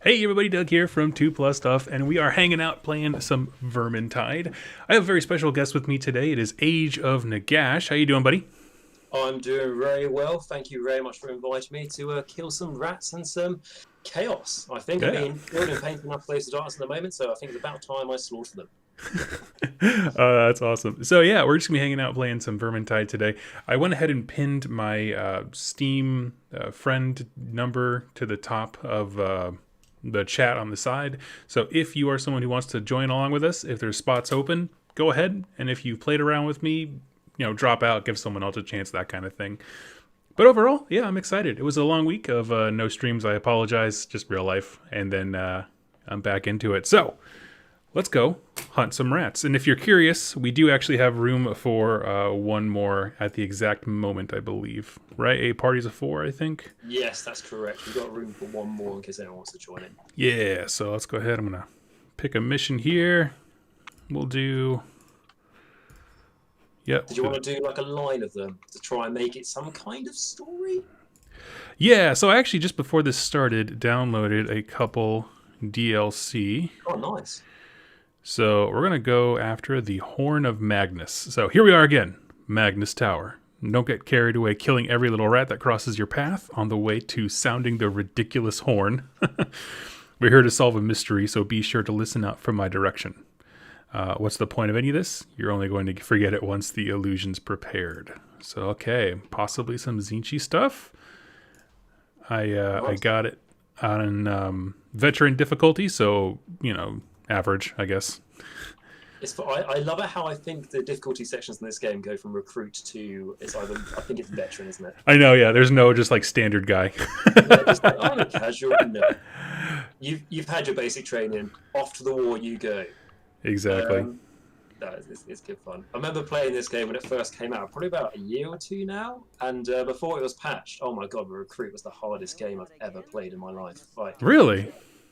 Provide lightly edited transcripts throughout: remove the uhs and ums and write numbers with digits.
Hey everybody, Doug here from 2 Plus Stuff, and we are hanging out playing some Vermintide. I have a very special guest with me today. It is Age of Nagash. How you doing, buddy? I'm doing very well. Thank you very much for inviting me to kill some rats and some chaos. I think, I Yeah. mean, we're in painful enough place to dance at the moment, so I think it's about time I slaughter them. That's awesome. So yeah, we're just gonna be hanging out playing some Vermintide today. I went ahead and pinned my Steam friend number to the top of the chat on the side. So if you are someone who wants to join along with us, if there's spots open, go ahead. And if you've played around with me, drop out, give someone else a chance, that kind of thing. But overall, yeah, I'm excited. It was a long week of no streams. I apologize, just real life. And then I'm back into it. So let's go hunt some rats. And if you're curious, we do actually have room for one more at the exact moment, I believe. Right? 8 parties of 4, I think. Yes, that's correct. We've got room for one more in case anyone wants to join in. Yeah, so let's go ahead. I'm going to pick a mission here. We'll do... Yep. Did you want to do like a line of them to try and make it some kind of story? Yeah, so I actually just before this started, downloaded a couple DLC. Oh, nice. So we're going to go after the Horn of Magnus. So here we are again, Magnus Tower. Don't get carried away killing every little rat that crosses your path on the way to sounding the ridiculous horn. We're here to solve a mystery, so be sure to listen out for my direction. What's the point of any of this? You're only going to forget it once the illusion's prepared. So, okay, possibly some Zinchi stuff. I got it on veteran difficulty, so, average, I guess. I love it how I think the difficulty sections in this game go from recruit to I think it's veteran, isn't it? I know, yeah. There's no just like standard guy. Yeah, just like, I'm a casual. No, you've had your basic training. Off to the war you go. Exactly. No, it's good fun. I remember playing this game when it first came out, probably about a year or two now. And before it was patched, oh my god, Recruit was the hardest game I've ever played in my life. Like, Really?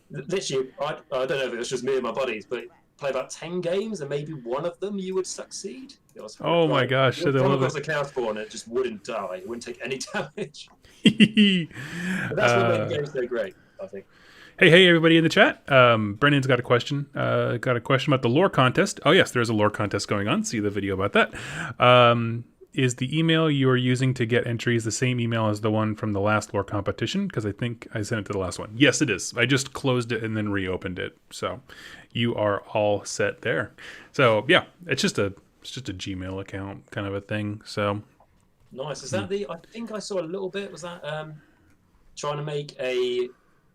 literally, I don't know if it was just me and my buddies, but play about 10 games and maybe one of them you would succeed. It was Oh my gosh! If someone was a chaos spawn, it just wouldn't die. It wouldn't take any damage. But that's what made the game so great, I think. Hey, everybody in the chat. Brennan's got a question. Got a question about the lore contest. Oh, yes, there's a lore contest going on. See the video about that. Is the email you are using to get entries the same email as the one from the last lore competition? Because I think I sent it to the last one. Yes, it is. I just closed it and then reopened it. So you are all set there. So, yeah, it's just a Gmail account kind of a thing. So nice. Is that I think I saw a little bit. Was that trying to make a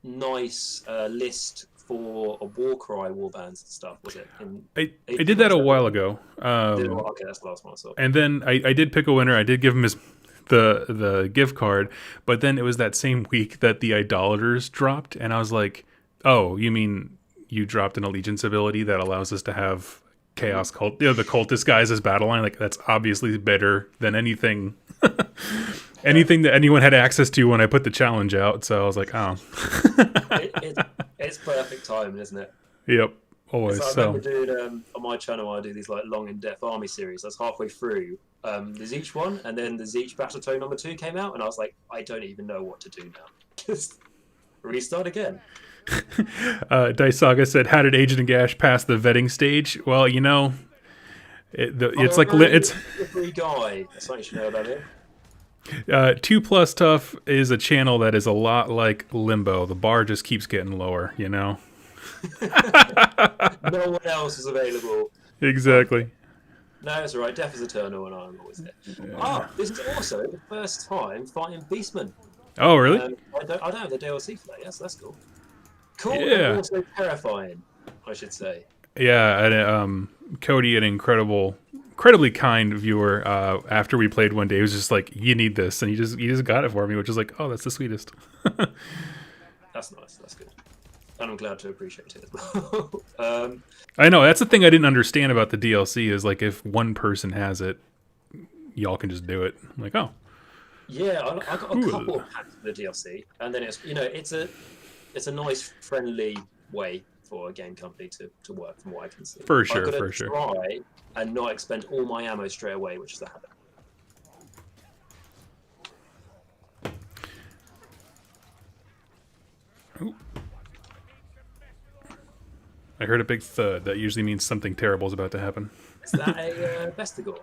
nice list for a warcry warbands and stuff, was it? I did that a while ago. Okay, that's the last one I saw. And then I did pick a winner. I did give him the gift card, but then it was that same week that the idolaters dropped, and I was like, oh, you mean you dropped an allegiance ability that allows us to have chaos cult, the cultist guys as battle line? Like, that's obviously better than anything anything that anyone had access to when I put the challenge out. So I was like, oh. It's perfect timing, isn't it? Yep, always. I remember doing on my channel, I do these like long in-depth army series. I was halfway through the Zeech one, and then the Zeech Battle Tome number 2 came out, and I was like, I don't even know what to do now. Just restart again. Dice Saga said, how did Agent Nagash pass the vetting stage? Well, it's like it's a free guy. That's what you should know about it. 2 Plus Tough is a channel that is a lot like Limbo. The bar just keeps getting lower, No one else is available. Exactly. No, it's alright. Death is eternal, and I'm always there. Yeah. This is also the first time fighting Beastmen. Oh, really? I don't have the DLC for that. Yes, that's cool. Cool, yeah. And also terrifying, I should say. Yeah, and Cody, an incredibly kind viewer, after we played one day, he was just like, you need this, and he just got it for me, which is like, oh, that's the sweetest. That's nice. That's good. And I'm glad to appreciate it as well. I know, that's the thing I didn't understand about the DLC, is like, if one person has it, y'all can just do it. I'm like, oh. Yeah, I got a couple of packs for the DLC, and then it's a nice, friendly way for a game company to work, from what I can see. For sure, I've got for to sure. Try and not expend all my ammo straight away, which is a habit. Ooh. I heard a big thud. That usually means something terrible is about to happen. Is that a Vestigor?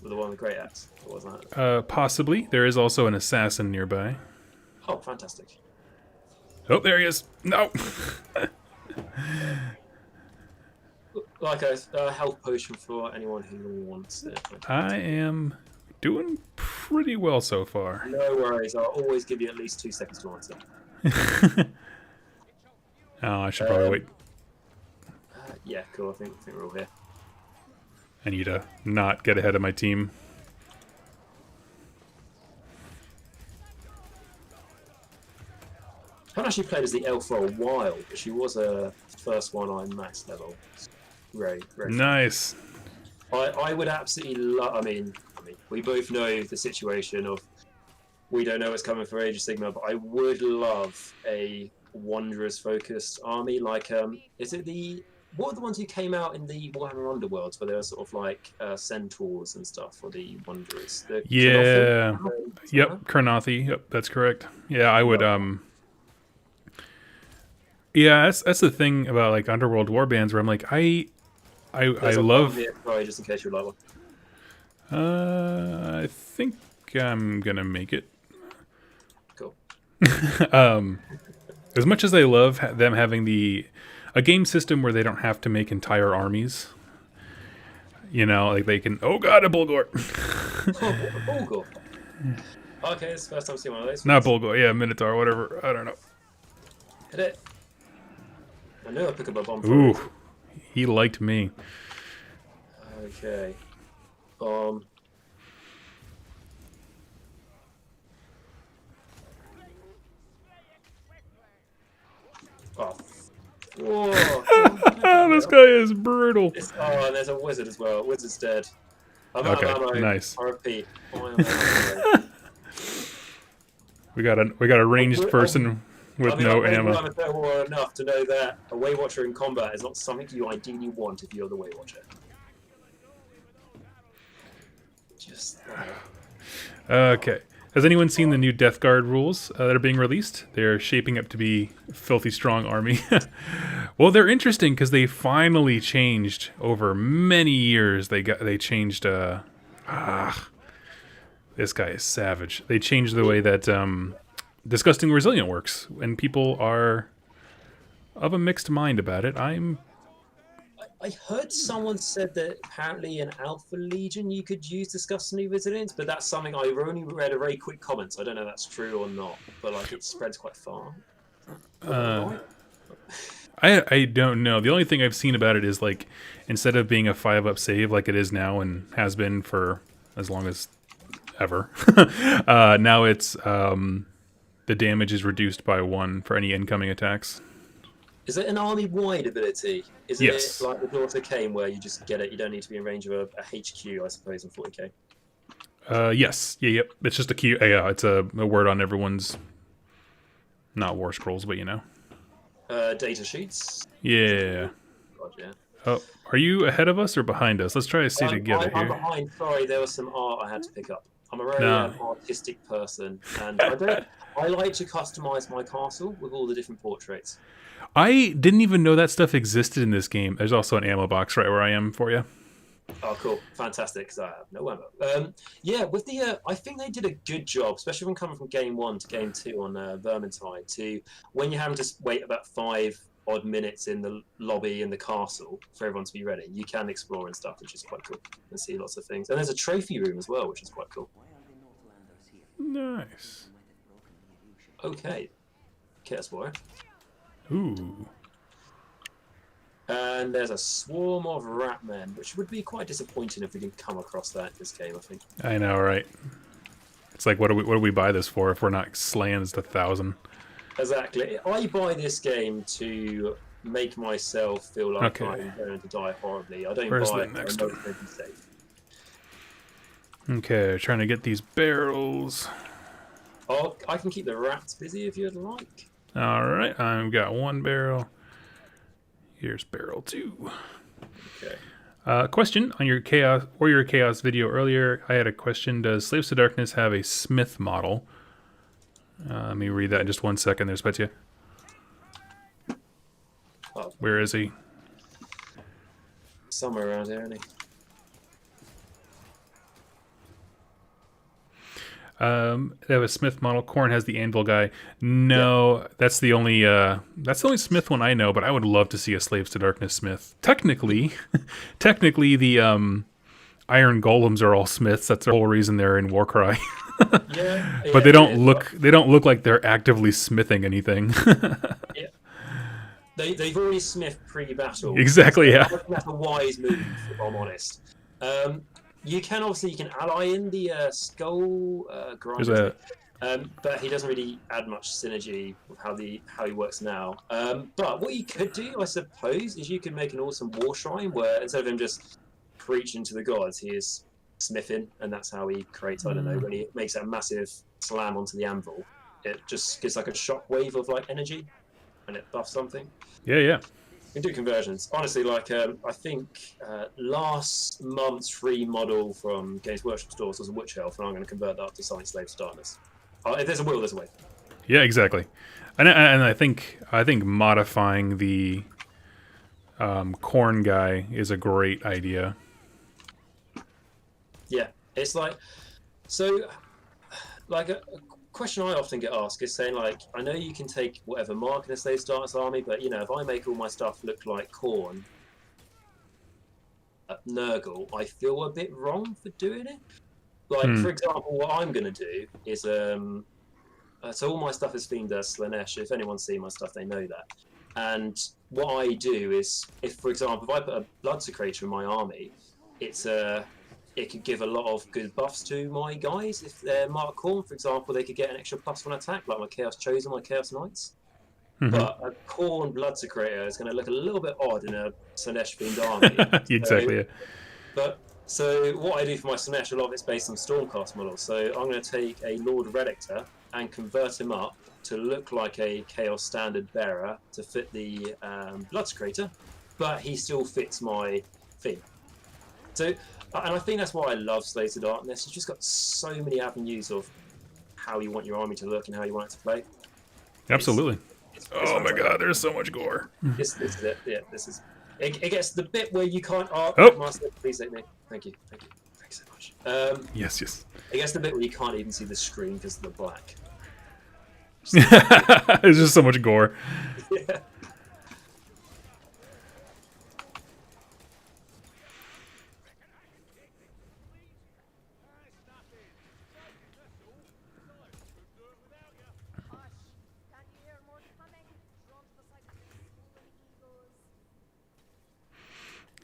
The one with the great axe? Or wasn't that? Possibly. There is also an assassin nearby. Oh, fantastic. Oh, there he is. No. Like a health potion for anyone who wants it. I am doing pretty well so far. No worries. I'll always give you at least 2 seconds to answer. Oh, I should probably wait. Yeah, cool. I think we're all here. I need to not get ahead of my team. I haven't actually played as the elf for a while, but she was a first one on max level. Very Nice. I would absolutely love. I mean, we both know the situation of we don't know what's coming for Age of Sigmar, but I would love a Wanderers focused army. Like, is it what are the ones who came out in the Warhammer Underworlds, where they were sort of like centaurs and stuff for the Wanderers? Yeah. Yep. Carnothi. Yep, that's correct. Yeah, I would. Yeah, that's the thing about like Underworld warbands, where I'm like, I love. Sorry, just in case you like one. I think I'm gonna make it. Cool. As much as I love them having a game system where they don't have to make entire armies. You know, like they can. Oh God, a Bulgor. Oh, a Bulgor. Okay, it's the first time I've seen one of those. Not Bulgor, yeah, Minotaur, whatever. I don't know. Hit it. I knew I'd pick up a bomb. Ooh, he liked me. Okay. Oh. Whoa. This guy is brutal. Oh, and there's a wizard as well. Wizard's dead. I'm Okay, out of ammo. nice. RP. We got a ranged person with no ammo. I'm well enough to know that a Waywatcher in combat is not something you ideally want if you're the Waywatcher. Just Okay. Has anyone seen the new Death Guard rules that are being released? They're shaping up to be a filthy strong army. Well, they're interesting because they finally changed over many years. They changed. This guy is savage. They changed the way that Disgusting Resilient works, and people are of a mixed mind about it. I heard someone said that apparently in Alpha Legion you could use Disgustingly Resilient, but that's something I've only read a very quick comment, so I don't know if that's true or not. But like it spreads quite far. I don't know. The only thing I've seen about it is like instead of being a 5-up save like it is now and has been for as long as ever, now it's the damage is reduced by 1 for any incoming attacks. Is it an army-wide ability? Is Yes. it like the Daughter Cain where you just get it, you don't need to be in range of a HQ, I suppose, in 40k? Yes. Yeah, yep. It's just a key. Yeah, it's a word on everyone's, not war scrolls, but you know. Data sheets? Yeah. God, yeah. Oh, are you ahead of us or behind us? Let's try to see together I'm here. behind. Sorry, there was some art I had to pick up. I'm a very artistic person, and I like to customize my castle with all the different portraits. I didn't even know that stuff existed in this game. There's also an ammo box right where I am for you. Oh, cool. Fantastic, because I have no ammo. Yeah, with the... I think they did a good job, especially when coming from Game 1 to Game 2 on Vermintide, to when you're having to wait about 5 odd minutes in the lobby in the castle for everyone to be ready, you can explore and stuff, which is quite cool, and see lots of things. And there's a trophy room as well, which is quite cool. Nice. Okay. Chaos Warrior. Ooh. And there's a swarm of ratmen, which would be quite disappointing if we didn't come across that in this game, I think. I know, right? It's like, what do we buy this for if we're not slaying this to 1,000? Exactly. I buy this game to make myself feel like Okay. I'm going to die horribly. I don't Where's buy the it next for one? no safe. Okay, trying to get these barrels. Oh, I can keep the rats busy if you'd like. All right, I've got 1 barrel. Here's barrel 2. Okay. Question on your Warrior Chaos video earlier. I had a question. Does Slaves to Darkness have a Smith model? Let me read that in just 1 second. There's Petya. Oh. Where is he? somewhere around here, isn't he? They have a Smith model. Korn has the anvil guy. No, that's the only Smith one I know. But I would love to see a Slaves to Darkness Smith. Technically, technically the Iron Golems are all Smiths. That's the whole reason they're in Warcry. Yeah, But they don't look like they're actively smithing anything. Yeah. They've already smithed pre-battle. Exactly. Yeah. I think that's a wise move, if I'm honest. You can ally in the skull grinder, but he doesn't really add much synergy with how he works now. But what you could do, I suppose, is you could make an awesome war shrine where instead of him just preaching to the gods, he is smithing, and that's how he creates. I don't know, when he makes that massive slam onto the anvil, it just gives like a shock wave of like energy, and it buffs something. Yeah. You can do conversions. Honestly, like I think last month's free model from Games Workshop stores was a Witch Elf, and I'm going to convert that up to something Slaves to Darkness. If there's a will, there's a way. Yeah, exactly. And I think modifying the Korn guy is a great idea. Yeah, it's like so. Like a question I often get asked is saying, like, I know you can take whatever mark in a Slaves to Darkness army, but you know, if I make all my stuff look like Khorne, Nurgle, I feel a bit wrong for doing it. Like, for example, what I'm going to do is, so all my stuff is themed as Slaanesh. If anyone's seen my stuff, they know that. And what I do is, if, for example, if I put a Blood Secretor in my army, it could give a lot of good buffs to my guys. If they're Mark Khorne, for example, they could get an extra +1 attack, like my Chaos Chosen, my Chaos Knights. But a Khorne Blood Secretor is going to look a little bit odd in a Slaanesh-themed army. Exactly. So what I do for my Slaanesh, a lot of it's based on Stormcast models. So I'm going to take a Lord Relictor and convert him up to look like a Chaos Standard Bearer to fit the Blood Secretor, but he still fits my theme. So, and I think that's why I love Slaves to Darkness. You've just got so many avenues of how you want your army to look and how you want it to play. Absolutely. Oh my god, there's so much gore. This is it. Yeah, this is. It gets the bit where you can't. Master, please let me. Thank you. Thanks so much. Yes. It gets the bit where you can't even see the screen because of the black. There's just so much gore. Yeah.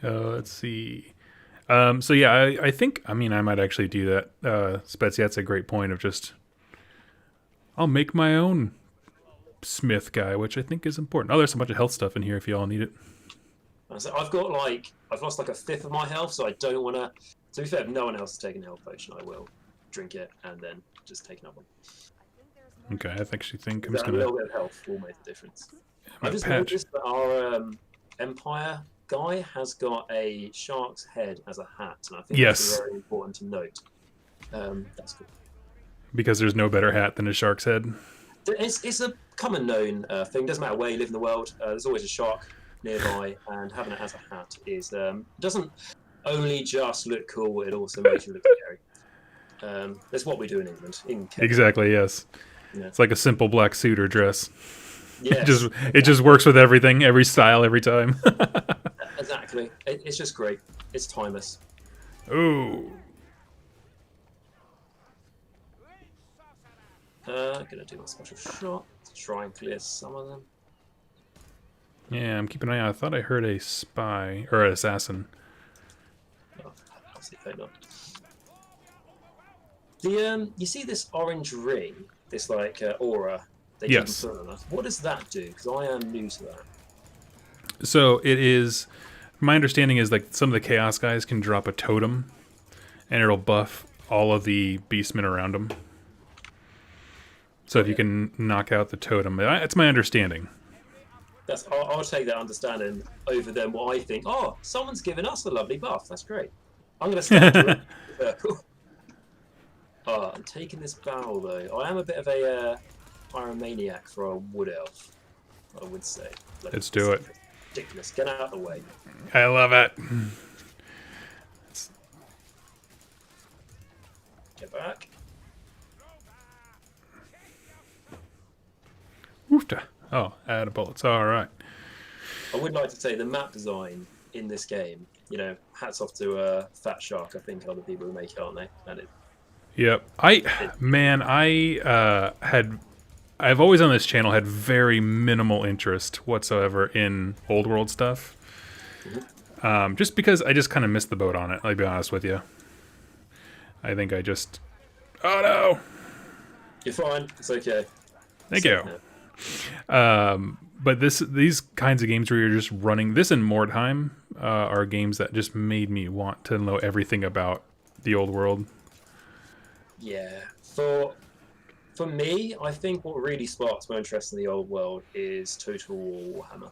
Let's see. So yeah, I think, I might actually do that. Spetsy, that's a great point of just, I'll make my own Smith guy, which I think is important. Oh, there's a bunch of health stuff in here if you all need it. So I've lost like a fifth of my health, so I don't want to. To be fair, if no one else has taken a health potion, I will drink it and then just take another one. Okay, I actually think I'm A just gonna. little bit of health will make a difference. I just noticed that our Empire guy has got a shark's head as a hat, and I think that's very important to note. That's cool. Because there's no better hat than a shark's head. It's a common known thing. Doesn't matter where you live in the world. There's always a shark nearby, and having it as a hat doesn't only just look cool. It also makes you look scary. That's what we do in England. Exactly. Yes. Yeah. It's like a simple black suit or dress. Yes, it just works with everything, every style, every time. Exactly. It's just great. It's timeless. Ooh. Gonna do my special shot to try and clear some of them. Yeah, I'm keeping an eye out. I thought I heard a spy or an assassin. Oh, I'll see if they not. You see this orange ring, this like aura. Yes. What does that do? Because I am new to that. So it is. My understanding is like some of the chaos guys can drop a totem, and it'll buff all of the beastmen around them. So if you can knock out the totem, that's my understanding. I'll take that understanding over them. What I think. Oh, someone's given us a lovely buff. That's great. I'm going to start. I'm taking this barrel though. I am a bit of a pyromaniac for a wood elf, I would say. Let's do it. ridiculous. Get out of the way. I love it. Get back. Oofta. Oh, out of bullets. All right. I would like to say the map design in this game, you know, hats off to Fat Shark, I think, and other people who make it, aren't they? And Yep. I've always on this channel had very minimal interest whatsoever in old world stuff. Just because I just kind of missed the boat on it, I'll be honest with you. I think I just... Oh, no! you're fine. It's okay. Thank you. But these kinds of games where you're just running... This and Mordheim are games that just made me want to know everything about the old world. Yeah. For me, I think what really sparks my interest in the old world is Total War Warhammer.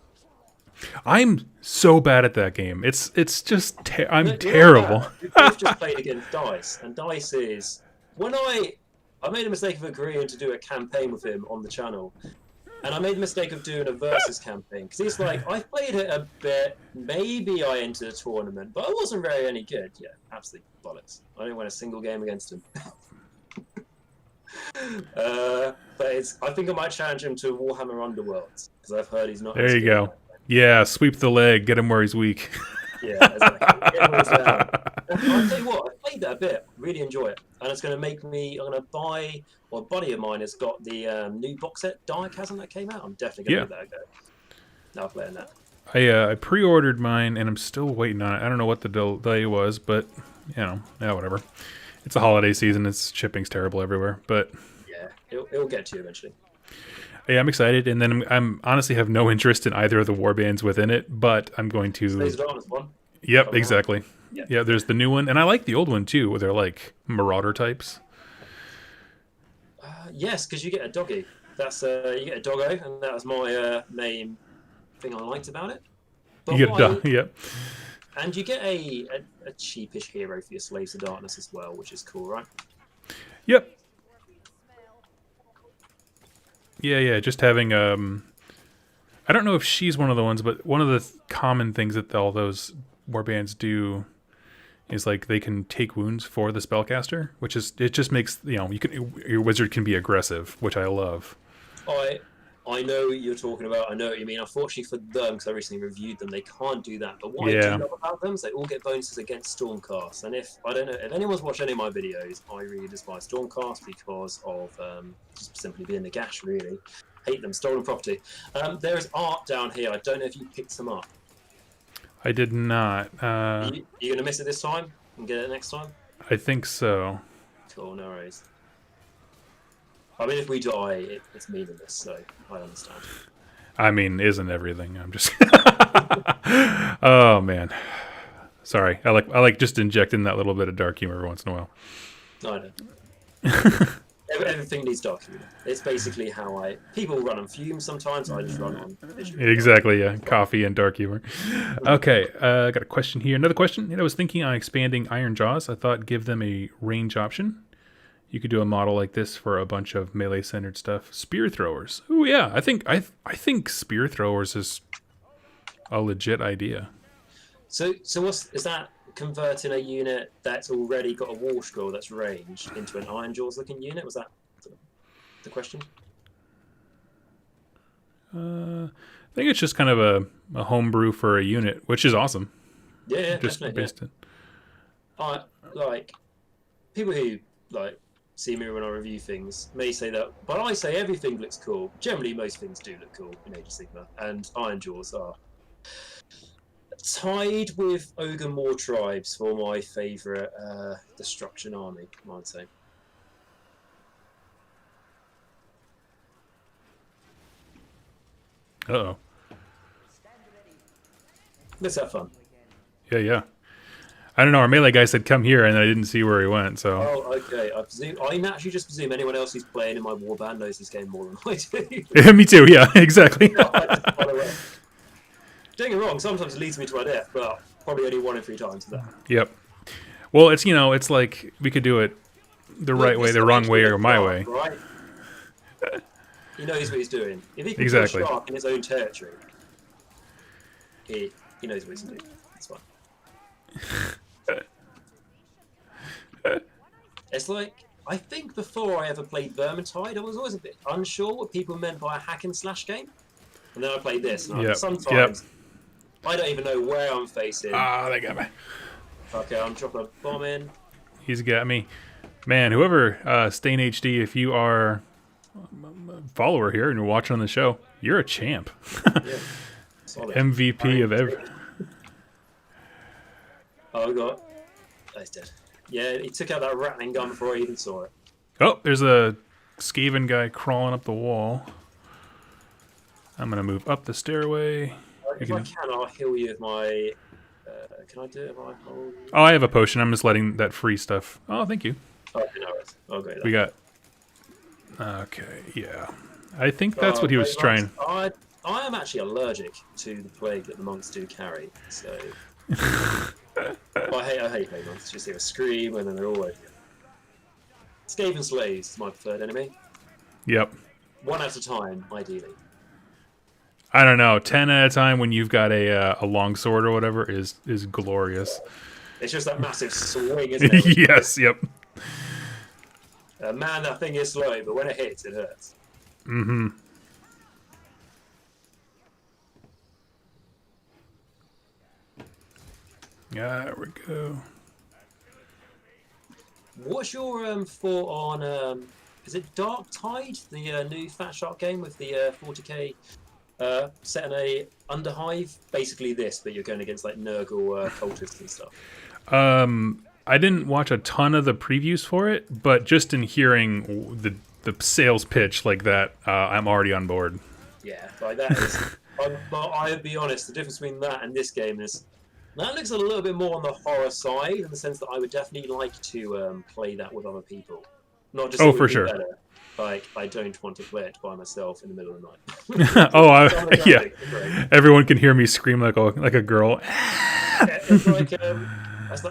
I'm so bad at that game. It's just... I'm You're terrible. not bad. We both just played against Dice, and Dice is... When I made a mistake of agreeing to do a campaign with him on the channel, and I made the mistake of doing a versus campaign, because he's like, I played it a bit, maybe I entered a tournament, but I wasn't very any good. Yeah, absolute bollocks. I didn't win a single game against him. But I think I might challenge him to Warhammer Underworlds, because I've heard he's not... There you go. Yeah, sweep the leg, get him where he's weak. Yeah, exactly. Get him where he's down. I'll tell you what, I played that a bit, really enjoy it, and it's going to make me. I'm going to buy. Well, a buddy of mine has got the new box set Darktide that came out. I'm definitely going to give that a go. Now playing that. I pre-ordered mine and I'm still waiting on it. I don't know what the delay was, but you know, yeah, whatever. It's a holiday season. It's shipping's terrible everywhere, but yeah, it'll get to you eventually. Yeah, I'm excited, and then I'm honestly have no interest in either of the war bands within it, but I'm going to. Slaves of Darkness one. Yep, exactly. Yeah, there's the new one, and I like the old one too, where they're like marauder types. Yes, because you get a doggy. That's you get a doggo, and that was my main thing I liked about it. But You get a dog, yep. And you get a cheapish hero for your Slaves of Darkness as well, which is cool, right? Yep. Yeah, just having I don't know if she's one of the ones, but one of the common things that all those warbands do is like they can take wounds for the spellcaster, which is it just makes your wizard can be aggressive, which I love. I know what you're talking about. I know what you mean. Unfortunately for them, because I recently reviewed them, they can't do that. But what I do love about them is they all get bonuses against Stormcast. And if anyone's watched any of my videos, I really despise Stormcast because of just simply being Nagash, really. Hate them. Stolen property. There is art down here. I don't know if you picked them up. I did not. Are you going to miss it this time and get it next time? I think so. Cool, no worries. I mean, if we die, it's meaningless, so I understand. I mean, isn't everything? I'm just... Oh, man. Sorry. I like just injecting that little bit of dark humor every once in a while. I know. Everything needs dark humor. It's basically how people run on fumes sometimes. I just run on visual. Exactly, yeah. Coffee and dark humor. Okay, I got a question here. Another question. I was thinking on expanding Iron Jaws. I thought give them a range option. You could do a model like this for a bunch of melee-centered stuff. Spear throwers. Oh yeah, I think spear throwers is a legit idea. So is that converting a unit that's already got a war scroll that's ranged into an Iron Jaws looking unit? Was that the question? I think it's just kind of a homebrew for a unit, which is awesome. Yeah, just definitely. Yeah. Like people who see me when I review things may say that, but I say everything looks cool. Generally, most things do look cool in Age of Sigmar, and Iron Jaws are tied with Ogre Moor tribes for my favourite destruction army, I might say. Uh-oh. Let's have fun. Yeah. I don't know. Our melee guy said come here, and I didn't see where he went. So. Oh, okay. I naturally just presume anyone else who's playing in my warband knows this game more than I do. Yeah, me too. Yeah, exactly. Don't get me wrong. Sometimes it leads me to my death, but probably only 1 in 3 times that. Yep. Well, it's like we could do it the right way, the wrong way, or my way. Right? He knows what he's doing. If he can exactly. kill Shark in his own territory. he knows what he's doing. It's fine. It's like, I think before I ever played Vermintide, I was always a bit unsure what people meant by a hack and slash game. And then I played this, and sometimes I don't even know where I'm facing. Ah, they got me. Okay, I'm dropping a bomb in. He's got me. Man, whoever, Stain HD, if you are a follower here and you're watching on the show, you're a champ. Yeah. Solid. MVP of every. Oh, we got. Oh, he's dead. Yeah, he took out that rattling gun before I even saw it. Oh, there's a Skaven guy crawling up the wall. I'm going to move up the stairway. If I can, I'll heal you with my... can I do it if I hold... Oh, I have a potion. I'm just letting that free stuff. Oh, thank you. Oh, no, I'll go there. We got... Okay, yeah. I think that's what he was trying... I am actually allergic to the plague that the monks do carry, so... I hate plague monks. Just hear a scream and then they're all over you. Skaven slaves is my preferred enemy. Yep. 1 at a time, ideally. I don't know. 10 at a time when you've got a long sword or whatever is glorious. It's just that massive swing, isn't it? Yes, yep. Man, that thing is slow, but when it hits, it hurts. Mm-hmm. There we go. What's your thought on is it Darktide, the new Fat Shark game with the 40k set in a underhive? Basically this, but you're going against like Nurgle cultists and stuff. I didn't watch a ton of the previews for it, but just in hearing the sales pitch like that, I'm already on board. Yeah, like that is. But I'll be honest, the difference between that and this game is that looks a little bit more on the horror side, in the sense that I would definitely like to play that with other people, not just. Oh, for sure. Better. Like, I don't want to play it by myself in the middle of the night. Yeah. Everyone can hear me scream like a girl. Yeah, it's like,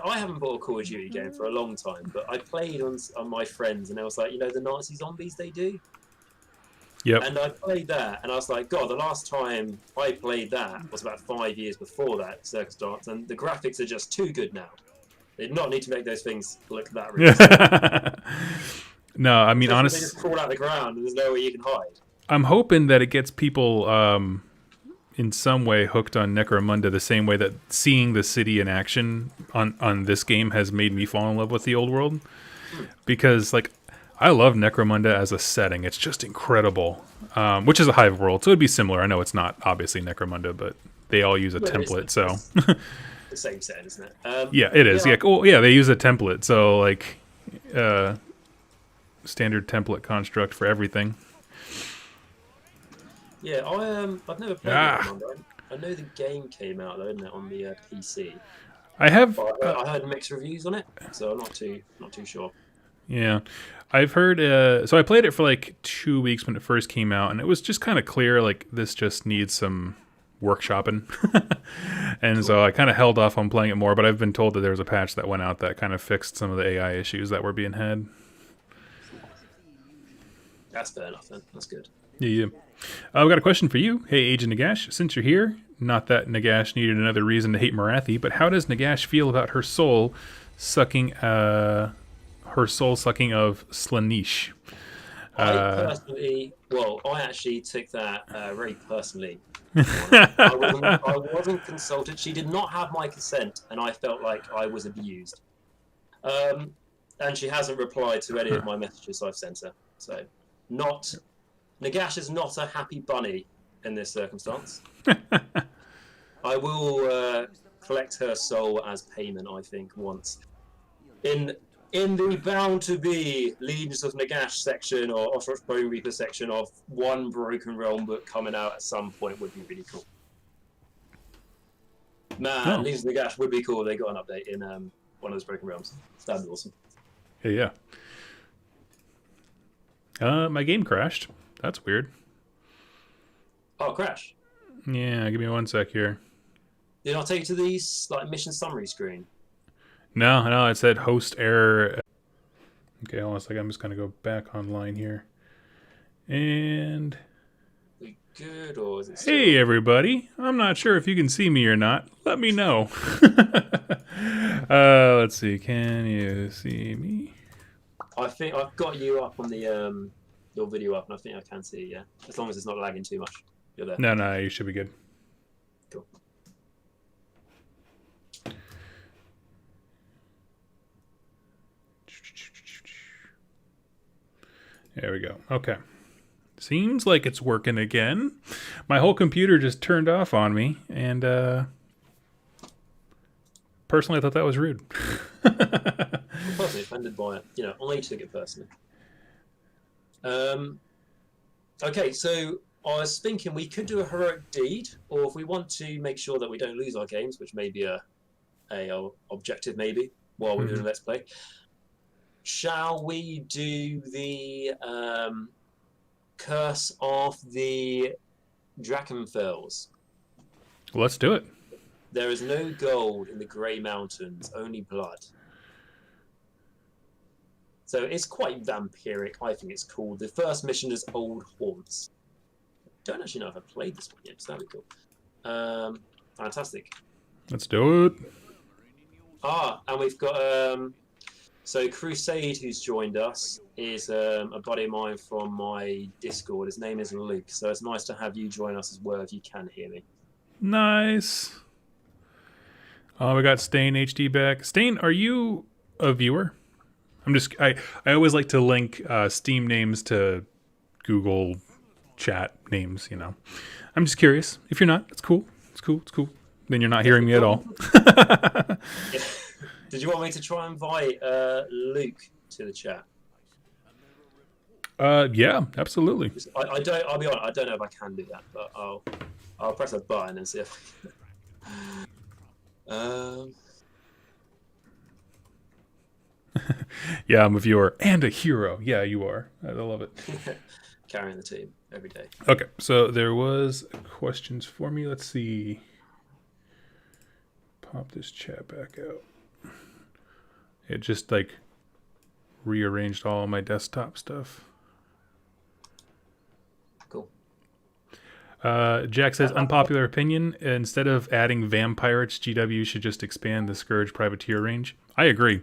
I haven't bought a Call of Duty game for a long time, but I played on my friends, and I was like, the Nazi zombies they do. Yep. And I played that, and I was like, God, the last time I played that was about 5 years before that circumstance, and the graphics are just too good now. They did not need to make those things look that realistic. No, I mean, honestly, they just crawl out the ground, and there's no way you can hide. I'm hoping that it gets people in some way hooked on Necromunda the same way that seeing the city in action on this game has made me fall in love with the old world. Because, like, I love Necromunda as a setting. It's just incredible, which is a hive world, so it'd be similar. I know it's not obviously Necromunda, but they all use a template, so... the same setting, isn't it? Yeah, it is. Yeah, well, yeah, they use a template, so, like, standard template construct for everything. Yeah, I've never played Necromunda. I know the game came out, though, didn't it, on the PC. I have... I heard mixed reviews on it, so I'm not too sure. Yeah, I've heard. So I played it for like 2 weeks when it first came out, and it was just kind of clear like this just needs some workshopping, and so I kind of held off on playing it more. But I've been told that there was a patch that went out that kind of fixed some of the AI issues that were being had. That's fair enough then. That's good. Yeah. I've got a question for you. Hey, Agent Nagash, since you're here, not that Nagash needed another reason to hate Marathi, but how does Nagash feel about her soul sucking? Her soul sucking of Slaanesh. I actually took that very personally. I wasn't consulted. She did not have my consent, and I felt like I was abused. And she hasn't replied to any of my messages I've sent her. So, Nagash is not a happy bunny in this circumstance. I will collect her soul as payment, I think, once. In the bound to be Legions of Nagash section or Oshrosh Bone Reaper section of one Broken Realm book coming out at some point would be really cool. Man, Legions of Nagash would be cool. They got an update in one of those Broken Realms. That'd be awesome. Yeah. My game crashed. That's weird. Oh, crash. Yeah, give me 1 sec here. Did I take you to the mission summary screen? No, it said host error. Okay, hold on a second. I'm just going to go back online here. And good, or is it still... Hey everybody, I'm not sure if you can see me or not. Let me know. Let's see, can you see me? I think I've got you up on the your video up, and I think I can see. Yeah, as long as it's not lagging too much, you're there. No, you should be good. Cool. There we go. Okay. Seems like it's working again. My whole computer just turned off on me, and personally, I thought that was rude. I'm personally offended by it. You know, I took it personally. Okay, so I was thinking we could do a heroic deed, or if we want to make sure that we don't lose our games, which may be a objective maybe while we're doing a let's play. Shall we do the Curse of the Drakenfels? Let's do it. There is no gold in the Grey Mountains, only blood. So it's quite vampiric. I think it's cool. The first mission is Old Haunts. Don't actually know if I've played this one yet, so that'd be cool. Fantastic. Let's do it. And we've got so Crusade, who's joined us, is a buddy of mine from my Discord. His name is Luke, so it's nice to have you join us as well if you can hear me. Nice. Oh, we got Stain HD back. Stain, are you a viewer? I always like to link Steam names to Google chat names, you know. I'm just curious. If you're not, it's cool. It's cool. Then you're not hearing me at all. Did you want me to try and invite Luke to the chat? Yeah, absolutely. I'll be honest, I don't know if I can do that, but I'll press a button and see if I can. Yeah, I'm a viewer and a hero. Yeah, you are. I love it. Carrying the team every day. Okay, so there was questions for me. Let's see. Pop this chat back out. It just like rearranged all my desktop stuff. Cool. Jack says, unpopular opinion, instead of adding vampirates, GW should just expand the Scourge Privateer range. I agree.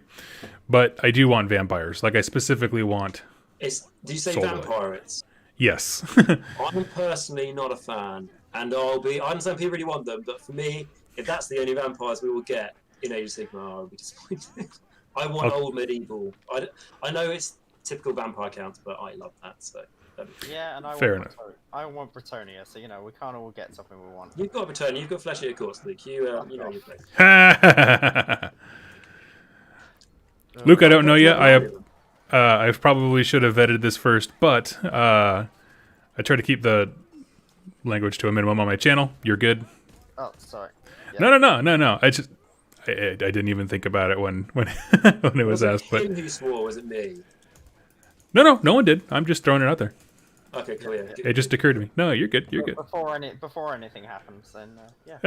But I do want vampires. Like, I specifically want... Do you say Soul vampirates? Yes. I'm personally not a fan. And I understand people really want them, but for me, if that's the only vampires we will get in Age of Sigmar, I'll be disappointed. I want old medieval. I know it's typical vampire counts, but I love that, so... Yeah, and I want Bretonia, so you know we can't all get something we want. You've got Bretonia, you've got Fleshy, of course, Luke. You know your place. Luke, I don't know yet. I probably should have vetted this first, but I try to keep the language to a minimum on my channel. You're good. Oh, sorry. Yeah. No. I didn't even think about it when when it was asked. Was it him who swore? Was it me? No one did. I'm just throwing it out there. Okay, cool. Yeah. It just occurred to me. No, you're good. You're good. Before anything happens, then yeah.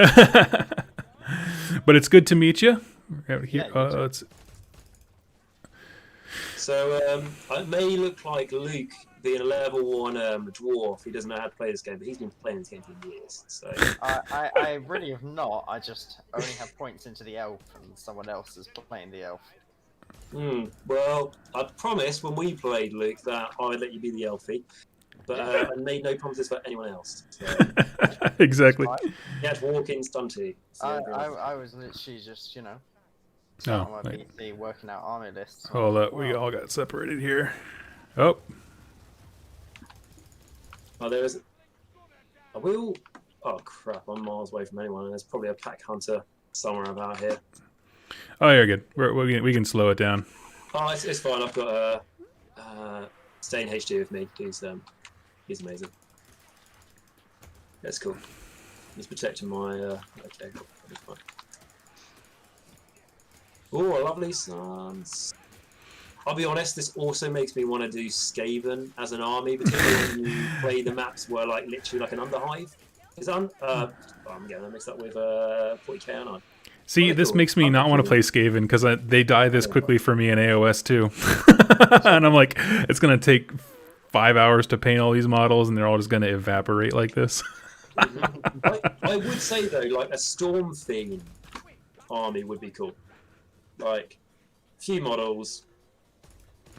But it's good to meet you. Here, Yeah, So it may look like Luke being a level 1 dwarf. He doesn't know how to play this game, but he's been playing this game for years. So I really have not. I just only have points into the elf, and someone else is playing the elf. Well, I promised when we played, Luke, that I would let you be the elfie. But I made no promises for anyone else. So. Exactly. Yeah, walk-in stunty. I was literally just, you know, on my PC working out army lists. Hold up, we all got separated here. Oh, there is. I will. Oh crap! I'm miles away from anyone, and there's probably a pack hunter somewhere about here. Oh, you're good. We can slow it down. Oh, it's fine. I've got Stain HD with me. He's amazing. That's cool. He's protecting my. Okay, fine. Oh, lovely sons. I'll be honest. This also makes me want to do Skaven as an army, particularly when you play the maps where like literally like an underhive. I'm getting that mixed up with 40k, aren't I? See, this makes me not want to play Skaven because they die this quickly for me in AOS too. And I'm like, it's going to take 5 hours to paint all these models, and they're all just going to evaporate like this. I would say though, like a storm theme army would be cool. Like few models,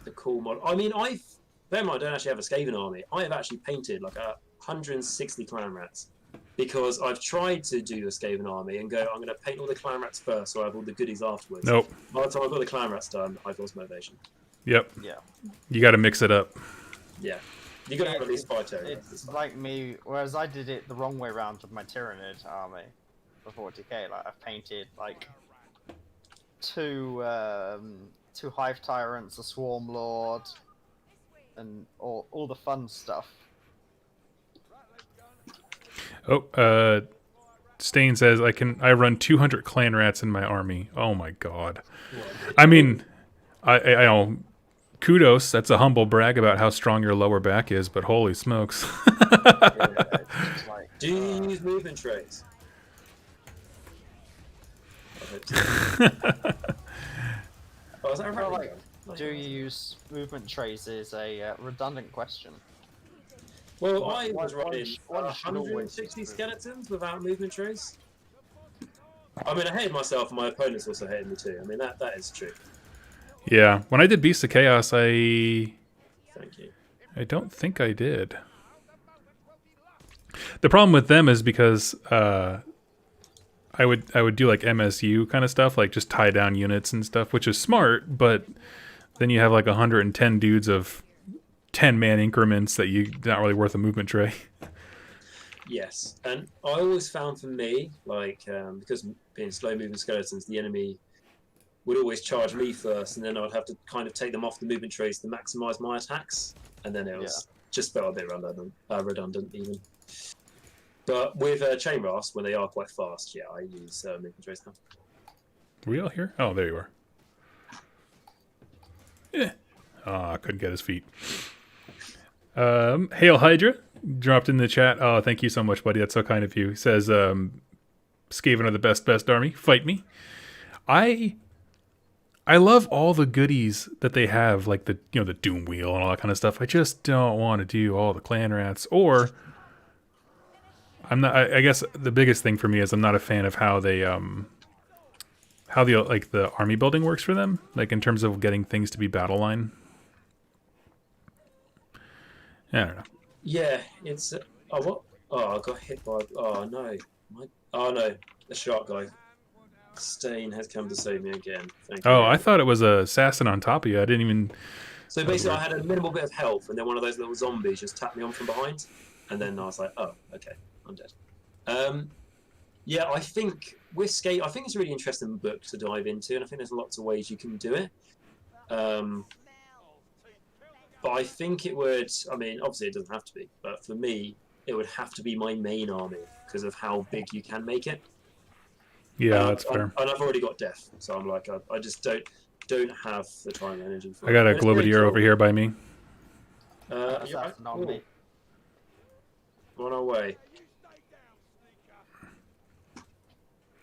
the cool model. I mean, bear in mind, I don't actually have a Skaven army. I have actually painted like 160 clan rats because I've tried to do the Skaven army and go, I'm going to paint all the clan rats first, so I have all the goodies afterwards. Nope. By the time I've got the clan rats done, I've lost motivation. Yep. Yeah. You got to mix it up. Yeah. You got to have at least 5 terror. It's like me, whereas I did it the wrong way around with my Tyrannid army before 40k. Like I've painted like two Hive Tyrants, a Swarm Lord, and all the fun stuff. Oh, Stain says I run 200 clan rats in my army. Oh my god. I mean, I know. Kudos, that's a humble brag about how strong your lower back is, but holy smokes. Do you use movement trays? Oh, is that right? Do you use movement trays is a redundant question. Well, I was running one should always 160 skeletons without movement trays. I mean, I hated myself, and my opponents also hated me too. I mean, that is true. Yeah, when I did Beast of Chaos, Thank you. I don't think I did. The problem with them is because I would do like MSU kind of stuff, like just tie down units and stuff, which is smart, but then you have like 110 dudes of 10-man increments that you not really worth a movement tray. Yes, and I always found for me, like, because being slow-moving skeletons, the enemy would always charge me first, and then I'd have to kind of take them off the movement trays to maximize my attacks, and then it was just felt a bit redundant even. But with Chain Rasp, when they are quite fast, yeah, I use movement trays now. Were we all here? Oh, there you are. I couldn't get his feet. Hail Hydra dropped in the chat. Oh, thank you so much, buddy. That's so kind of you. He says, Skaven are the best army. Fight me. I love all the goodies that they have, like the the Doom Wheel and all that kind of stuff. I just don't want to do all the clan rats, or I'm not. I guess the biggest thing for me is I'm not a fan of how they the army building works for them, like in terms of getting things to be battle line. I don't know. Yeah, it's what? Oh, I got hit by. Oh no! The shark guy. Stain has come to save me again. Thank you. Oh, I thought it was a assassin on top of you. I didn't even. So basically, I had a minimal bit of health, and then one of those little zombies just tapped me on from behind, and then I was like, "Oh, okay, I'm dead." Yeah, I think with Skate, I think it's a really interesting book to dive into, and I think there's lots of ways you can do it. But I think it would. I mean, obviously, it doesn't have to be, but for me, it would have to be my main army because of how big you can make it. Yeah, that's fair. And I've already got death, so I'm like, I just don't have the time and energy for I got a it. Globadier over here by me. That's not me. On our way.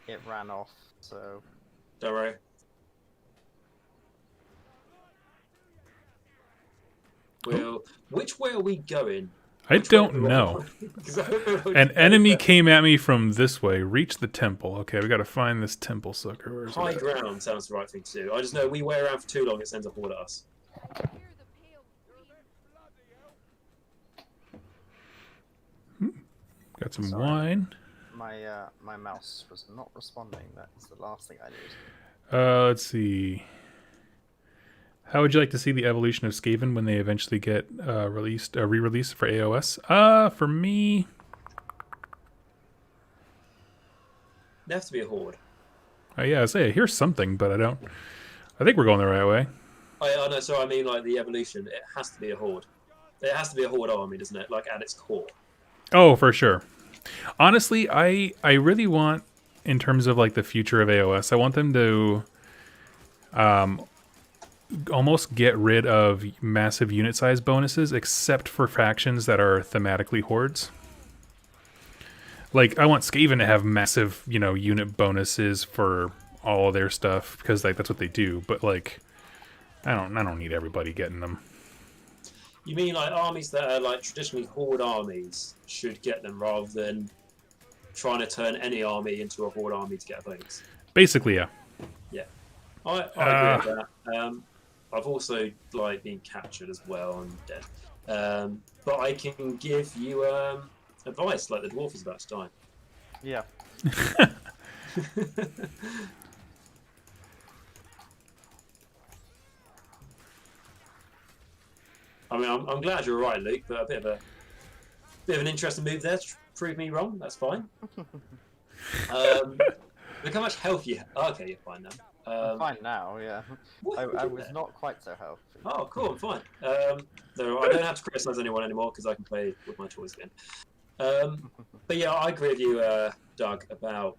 It ran off, so. Don't worry. Well, which way are we going? I don't know. An enemy came at me from this way. Reach the temple. Okay, we got to find this temple sucker. Where's High it? ground sounds the right thing to do. I just know we wait around for too long, it sends a horde at us. Got some wine. My mouse was not responding. That's the last thing I needed. Let's see. How would you like to see the evolution of Skaven when they eventually get re-released for AOS? For me, They have to be a horde. yeah, I say here's something, but I don't. I think we're going the right way. I know, so I mean like the evolution, it has to be a horde. It has to be a horde army, doesn't it? Like at its core. Oh, for sure. Honestly, I really want, in terms of like the future of AOS, I want them to almost get rid of massive unit size bonuses, except for factions that are thematically hordes. Like, I want Skaven to have massive, unit bonuses for all of their stuff, because like that's what they do. But like, I don't need everybody getting them. You mean like armies that are like traditionally Horde armies should get them rather than trying to turn any army into a Horde army to get opponents? Basically, yeah. Yeah, I agree with that. I've also like been captured as well and dead. But I can give you advice, like the dwarf is about to die. Yeah. I mean, I'm glad you're right, Luke, but a bit of an interesting move there to prove me wrong. That's fine. Look how much health you have. Okay, you're fine now. I'm fine now, yeah. I was not quite so healthy. Oh, cool, I'm fine. No, I don't have to criticize anyone anymore because I can play with my toys again. But yeah, I agree with you, Doug, about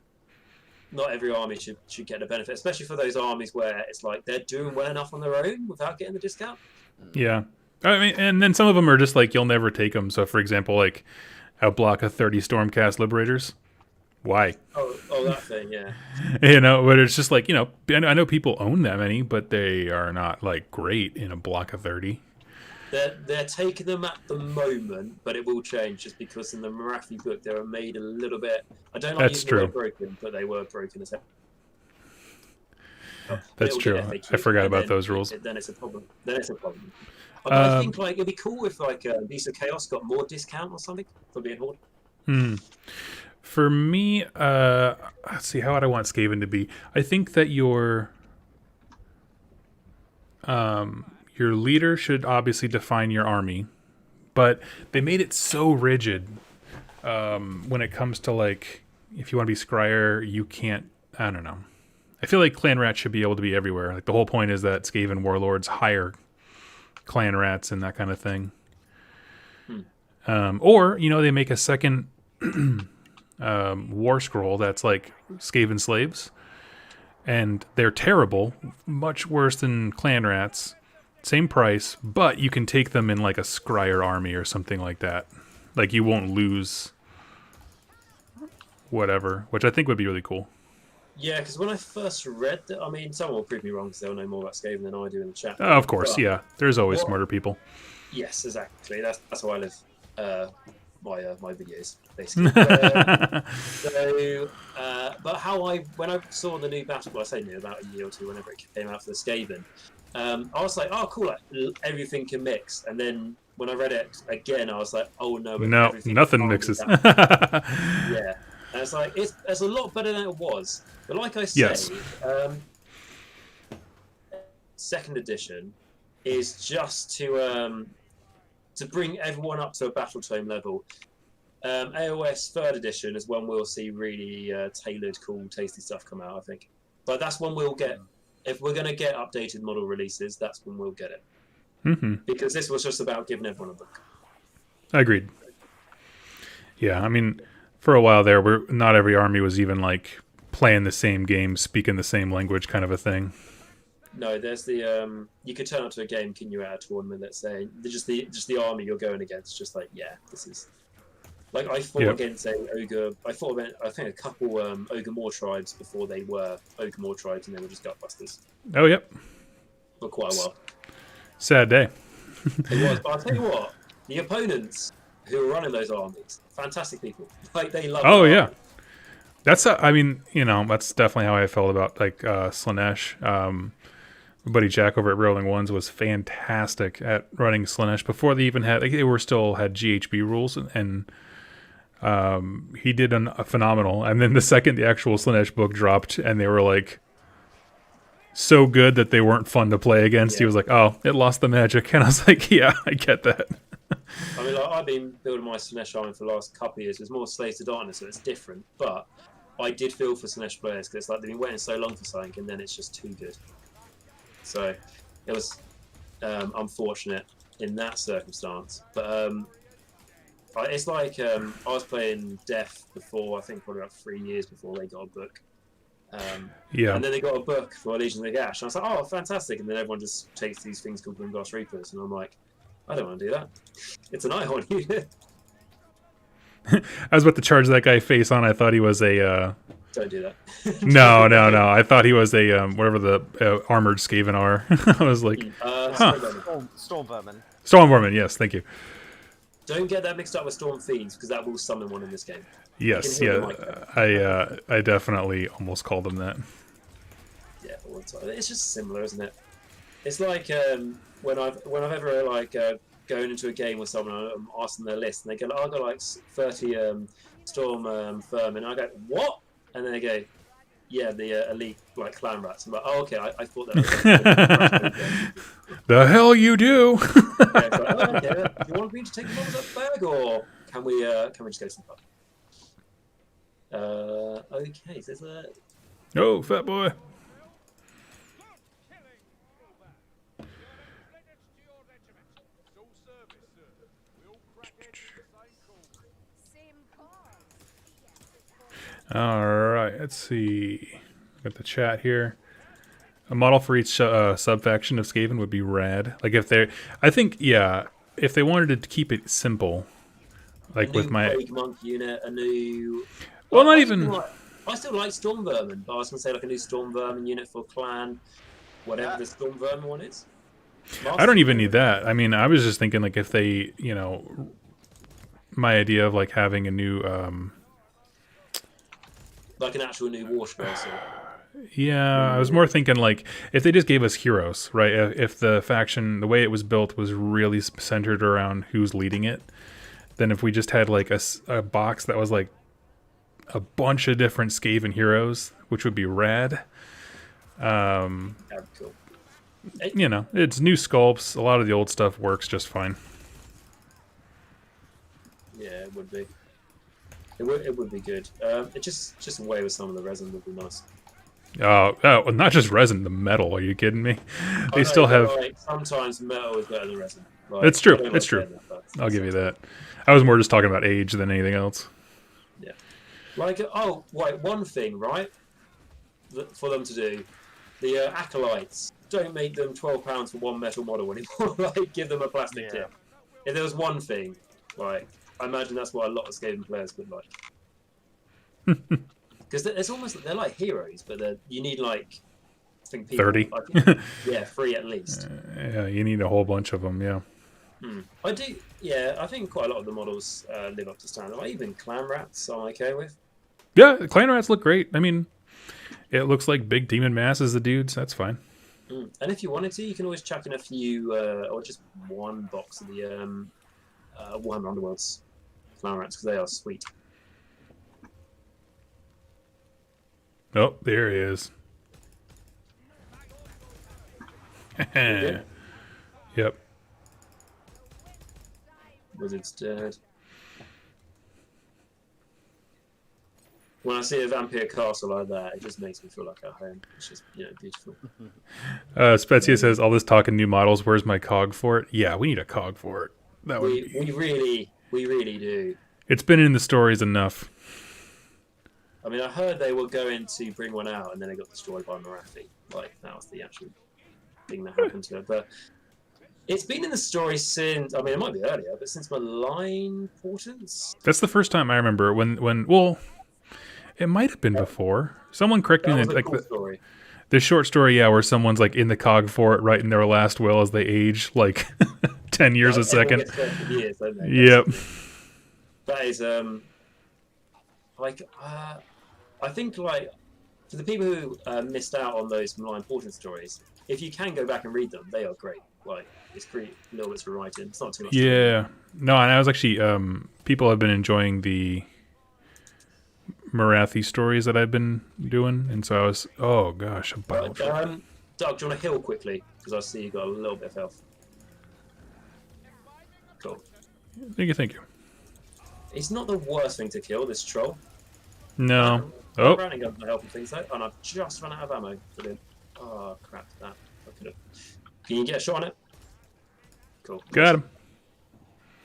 not every army should get the benefit, especially for those armies where it's like they're doing well enough on their own without getting the discount. Yeah. I mean, and then some of them are just like, you'll never take them. So, for example, like, outblock a 30 Stormcast Liberators. Why? Oh, that thing, yeah. But it's just like, I know people own that many, but they are not, like, great in a block of 30. They're taking them at the moment, but it will change just because in the Marathi book they were made a little bit. I don't like using the word broken, but they were broken as hell. That's true. I forgot about those rules. Then it's a problem. I think like it'd be cool if like Beast of Chaos got more discount or something for being Horde. For me, let's see, how would I want Skaven to be? I think that your leader should obviously define your army, but they made it so rigid when it comes to like, if you want to be Scryer, you can't. I don't know. I feel like clan rats should be able to be everywhere. Like the whole point is that Skaven warlords hire clan rats and that kind of thing. Or they make a second war scroll that's like Skaven slaves, and they're terrible, much worse than clan rats. Same price, but you can take them in like a Scryer army or something like that. Like you won't lose whatever, which I think would be really cool. Yeah, because when I first read that, I mean, someone will prove me wrong because they'll know more about Skaven than I do in the chat. Of course, yeah. There's always smarter people. Yes, exactly. That's how I live my videos, basically. But when I saw the new battle, well, I say new, about a year or two, whenever it came out for the Skaven, I was like, oh, cool, like, everything can mix. And then when I read it again, I was like, oh, no. No, nothing mixes. Yeah. And it's like, it's a lot better than it was. But like I say, yes. Second edition is just to bring everyone up to a battle tome level. AOS third edition is when we'll see really tailored, cool, tasty stuff come out, I think. But that's when we'll get, if we're going to get updated model releases, that's when we'll get it. Because this was just about giving everyone a book. Agreed. Yeah, I mean, for a while there, not every army was even like playing the same game, speaking the same language kind of a thing. No, there's the you could turn up to a game, can you, at a tournament, let's say, just the army you're going against, just like, yeah, this is like, I fought against a ogre. I fought against, I think, a couple ogre Moor tribes before they were ogre Moor tribes, and they were just gutbusters. Oh, yep. For quite a while. Sad day. It was, but I'll tell you what, the opponents who were running those armies, fantastic people. Like, they love. Oh yeah, that's I mean, that's definitely how I felt about like Slaanesh. My buddy Jack over at Rolling Ones was fantastic at running Slaanesh before they even had, like, they still had GHB rules, and he did a phenomenal. And then the second the actual Slaanesh book dropped, and they were like so good that they weren't fun to play against, he was like, oh, it lost the magic. And I was like, yeah, I get that. I mean, like, I've been building my Slaanesh army for the last couple of years. It's more Slaves to Darkness, so it's different. But I did feel for Slaanesh players because it's like they've been waiting so long for something, and then it's just too good. So it was unfortunate in that circumstance. But it's like I was playing Death before, I think probably about 3 years before they got a book. And then they got a book for Legion of Nagash. And I was like, oh, fantastic. And then everyone just takes these things called Grimglass Reapers. And I'm like, I don't want to do that. It's an Ihorn unit. I was about to charge that guy face on. I thought he was a... Don't do that. No. I thought he was a whatever the armored Skaven are. I was like, Storm Vermin. Storm Vermin, yes, thank you. Don't get that mixed up with Storm Fiends, because that will summon one in this game. Yes, You can yeah, heal them like I definitely almost called them that. yeah, all the time. It's just similar, isn't it? It's like when I've ever like going into a game with someone, I'm asking their list, and they go, "Oh, I got like 30 Storm Vermin," and I go, "What?" And then they go, "Yeah, the elite like clan rats." I'm like, "Oh, okay, I thought that was The hell you do? yeah, it's like, oh, okay. Do you want me to take the models up the bag, or can we just go some fun? Okay, so there's a Oh, fat boy. All right, let's see. Got the chat here. A model for each sub-faction of Skaven would be rad. Like if they're, I think, yeah, if they wanted to keep it simple, like with my, Plague Monk unit, a new. well, not I even. I still like Storm Vermin, but I was gonna say like a new Storm Vermin unit for clan, whatever the Storm Vermin one is. I don't even need that. I mean, I was just thinking like if they, you know, my idea of like having a new, like an actual new war spell. So. yeah, I was more thinking like if they just gave us heroes, right? If the faction, the way it was built was really centered around who's leading it, then if we just had like a box that was like a bunch of different Skaven heroes, which would be rad. That'd be cool. You know, it's new sculpts. A lot of the old stuff works just fine. Yeah, it would be. It would be good. It just away with some of the resin would be nice. Oh, not just resin, the metal. Are you kidding me? They still have. Like, sometimes metal is better than resin. Like, It's true. It's true. I'll give you that. I was more just talking about age than anything else. Yeah. Like, oh, wait, one thing, right? For them to do, the acolytes, don't make them £12 for one metal model anymore. Like, give them a plastic tip. If there was one thing, like, I imagine that's what a lot of Skaven players would like. Because it's almost, they're like heroes, but you need like, I think people, 30. Yeah, 3 at least. Yeah, you need a whole bunch of them. Yeah. I do. Yeah, I think quite a lot of the models live up to standard. Like, even clan rats, I'm okay with. Yeah, clan rats look great. I mean, it looks like big demon masses of dudes. That's fine. And if you wanted to, you can always chuck in a few, or just one box of the Warhammer Underworld's clan rats, because they are sweet. Oh, there he is. Yep. Wizard's dead. When I see a vampire castle like that, it just makes me feel like at home. It's just, beautiful. Spezia says, all this talk and new models, where's my cog for it? Yeah, we need a cog for it. That would we really do. It's been in the stories enough. I mean, I heard they were going to bring one out, and then it got destroyed by Marathi. Like, that was the actual thing that happened to it. But it's been in the story since, I mean, it might be earlier, but since Malign Portents. That's the first time I remember when well, it might have been before. Someone correct me, like story. The short story, yeah, where someone's like in the cog for it, writing their last will as they age like 10 years a second. Years, don't they? Yep. That is I think like for the people who missed out on those Malign Portent stories, if you can go back and read them, they are great. Like, it's pretty little bits for writing. It's not too much. Yeah. No, and I was actually people have been enjoying the Marathi stories that I've been doing, and so I was, oh gosh, a bottle. Doug, do you want to heal quickly? Because I see you got a little bit of health. Cool. Thank you. It's not the worst thing to kill, this troll. No. Oh. Running gun can help with things though, and I've just run out of ammo. Brilliant. Oh crap! That I could have. Can you get a shot on it? Cool. Got him.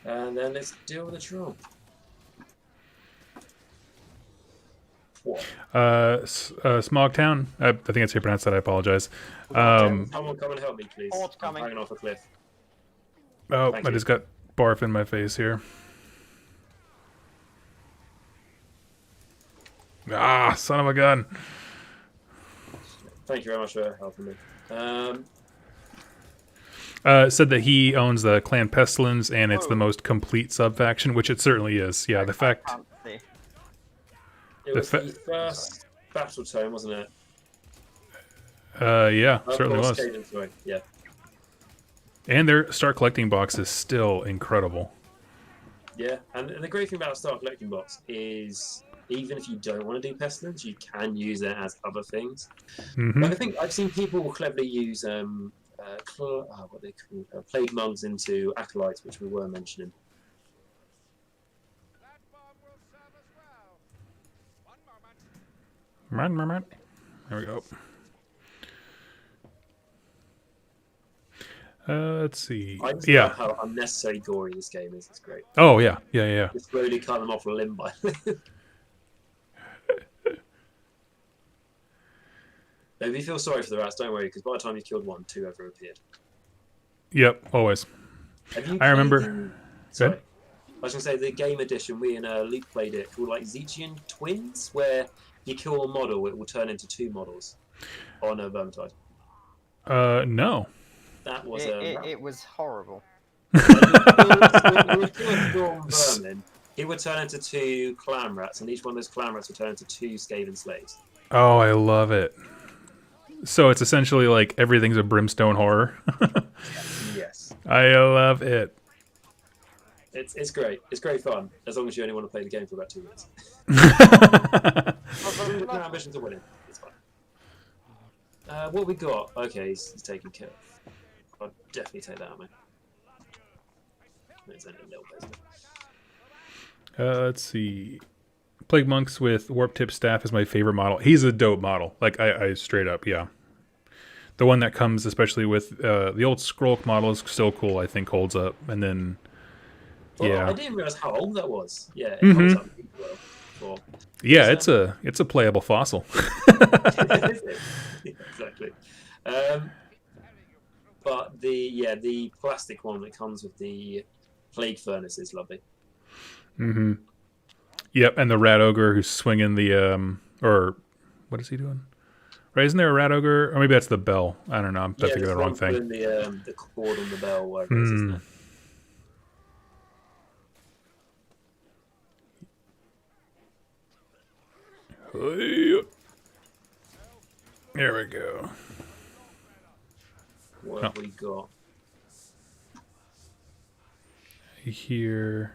And then let's deal with the troll. Smog Town. I think that's how you pronounce that. I apologize. Someone come and help me, please. Horde's coming. I'm hanging off a cliff. Oh, I just got barf in my face here. Ah, son of a gun. Thank you very much for helping me. Said that he owns the Clan Pestilence, and it's the Oh. most complete sub-faction, which it certainly is. Yeah, the fact... Can't see. It was the first battle tome, wasn't it? Yeah, certainly was. Skaven, sorry. Yeah. And their Start Collecting box is still incredible. Yeah, and the great thing about a Star Collecting Box is even if you don't want to do Pestilence, you can use it as other things. Mm-hmm. Like, I think I've seen people cleverly use what they call Plague Monks into Acolytes, which we were mentioning. There we go. Let's see. I just Yeah. love how unnecessary gory this game is. It's great. Oh, yeah. Yeah. You slowly cut them off a limb by limb. If you feel sorry for the rats, don't worry, because by the time you've killed one, two have appeared. Yep, always. Have you I remember. Sorry. Good. I was going to say, the game edition, we and Luke played it, called like Zechian Twins, where you kill a model, it will turn into two models on a Vermintide. No. That was It was horrible. you would kill a Storm Vermin, he would turn into two clan rats, and each one of those clan rats would turn into two Skaven slaves. Oh, I love it. So it's essentially like everything's a brimstone horror. Yes. I love it. It's great. It's great fun, as long as you only want to play the game for about 2 minutes. No ambition to win it. It's fine. What we got? Okay, he's taking care of. I'll definitely take that out, man. It's only a little bit. Let's see. Plague Monks with Warp Tip Staff is my favorite model. He's a dope model. Like, I straight up, yeah. The one that comes, especially with the old Scroll model, is still cool. I think holds up. And then, yeah. I didn't realize how old that was. Yeah, it holds up really well. Yeah, it's a playable fossil. Yeah, exactly. But the plastic one that comes with the plague furnace is lovely. Mm-hmm. Yep, and the rat ogre who's swinging the or what is he doing? Right, isn't there a rat ogre? Or maybe that's the bell. I don't know. I'm thinking of the wrong thing. The cord on the bell, whatever it is, isn't it? There we go. What have we got? Here.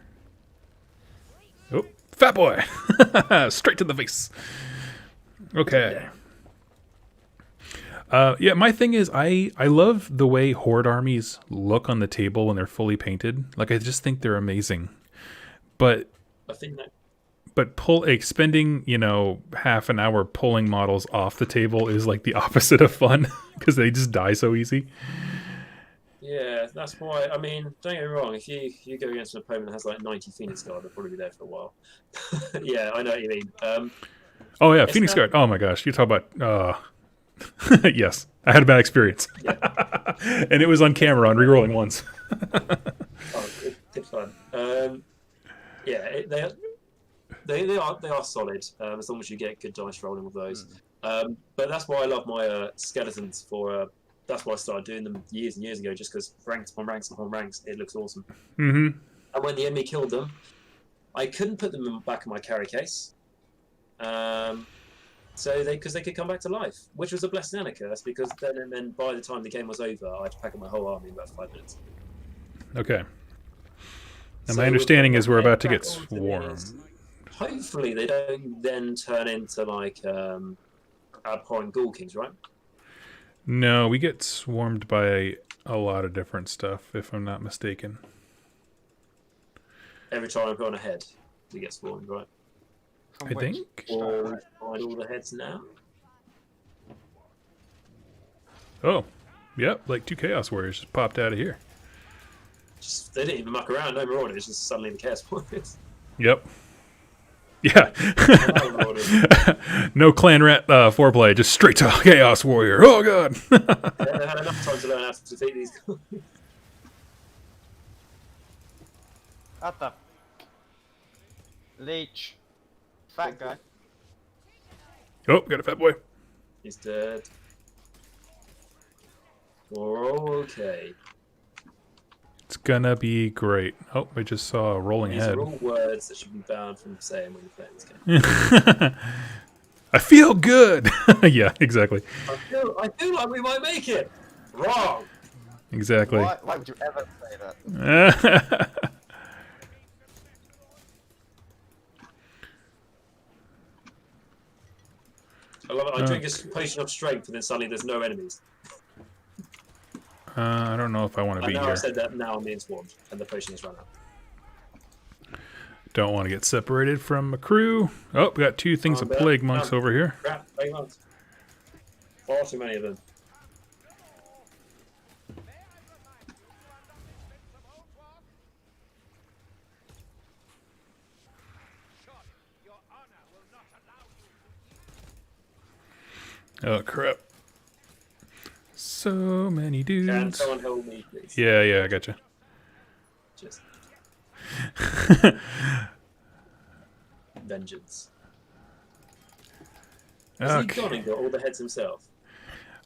Oh, fat boy! Straight to the face. Okay. Yeah, my thing is, I love the way Horde armies look on the table when they're fully painted. Like, I just think they're amazing. But I think that. But expending, half an hour pulling models off the table is like the opposite of fun because they just die so easy. Yeah, that's why. I mean, don't get me wrong. If you go against an opponent that has like 90 Phoenix Guard, they'll probably be there for a while. Yeah, I know what you mean. Oh yeah, Phoenix Guard. Oh my gosh, you talk about. Yes, I had a bad experience, and it was on camera on rerolling once. Oh, good fun. Yeah, they are solid as long as you get good dice rolling with those. But that's why I love my skeletons for. That's why I started doing them years and years ago, just because ranks upon ranks upon ranks, it looks awesome. Mm-hmm. And when the enemy killed them, I couldn't put them back in my carry case. Because they could come back to life, which was a blessing and a curse, because then by the time the game was over, I had to pack up my whole army in about 5 minutes. Okay. And So my understanding is we're about to get back onto swarmed. these. Hopefully they don't then turn into like abhorrent ghoul kings, right? No, we get swarmed by a lot of different stuff, if I'm not mistaken. Every time I put on a head, we get swarmed, right? I think. Or we find all the heads now. Oh, yep, like 2 Chaos Warriors just popped out of here. They didn't even muck around, no marauders, it's just suddenly the chaos warriors. Yep. Yeah. No clan rat foreplay, just straight to Chaos Warrior. Oh god. They had enough time to learn how to defeat these guys. What the? Leech. Fat guy. Oh, got a fat boy. He's dead. Oh, okay. gonna be great. Oh, I just saw a rolling These head. are all words that should be banned from saying when you're playing this game. I feel good. Yeah, exactly. I feel like we might make it. Wrong. Exactly. Why would you ever say that? I love it. I drink a potion of strength, and then suddenly there's no enemies. I don't know if I want to And be now here. I said that, now I'm being swarmed, and the potion has run out. Don't want to get separated from a crew. Oh, we got 2 things of plague monks over here. Crap, plague monks. Far too many of them. Oh crap! So many Can dudes. someone help me, please? Yeah, I gotcha. Just vengeance. Has he gone and got all the heads himself?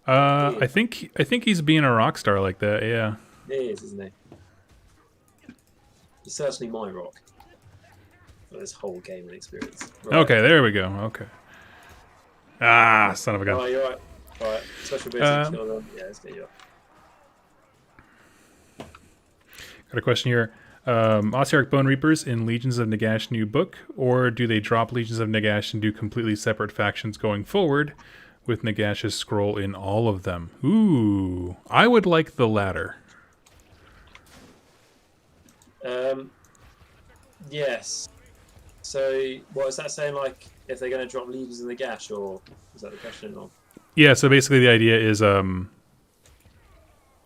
I think he's being a rock star like that. Yeah. He is, isn't he? He's certainly my rock for this whole gaming experience. Right. Okay, there we go. Okay. Ah, son of a gun. Oh, you're right. Alright, special ability kill them. Yeah, let's get you up. Got a question here. Ossiarch Bone Reapers in Legions of Nagash new book, or do they drop Legions of Nagash and do completely separate factions going forward with Nagash's scroll in all of them? Ooh, I would like the latter. Yes. So, what is that saying? Like, if they're going to drop Legions of Nagash, or is that the question? Or Yeah, so basically the idea is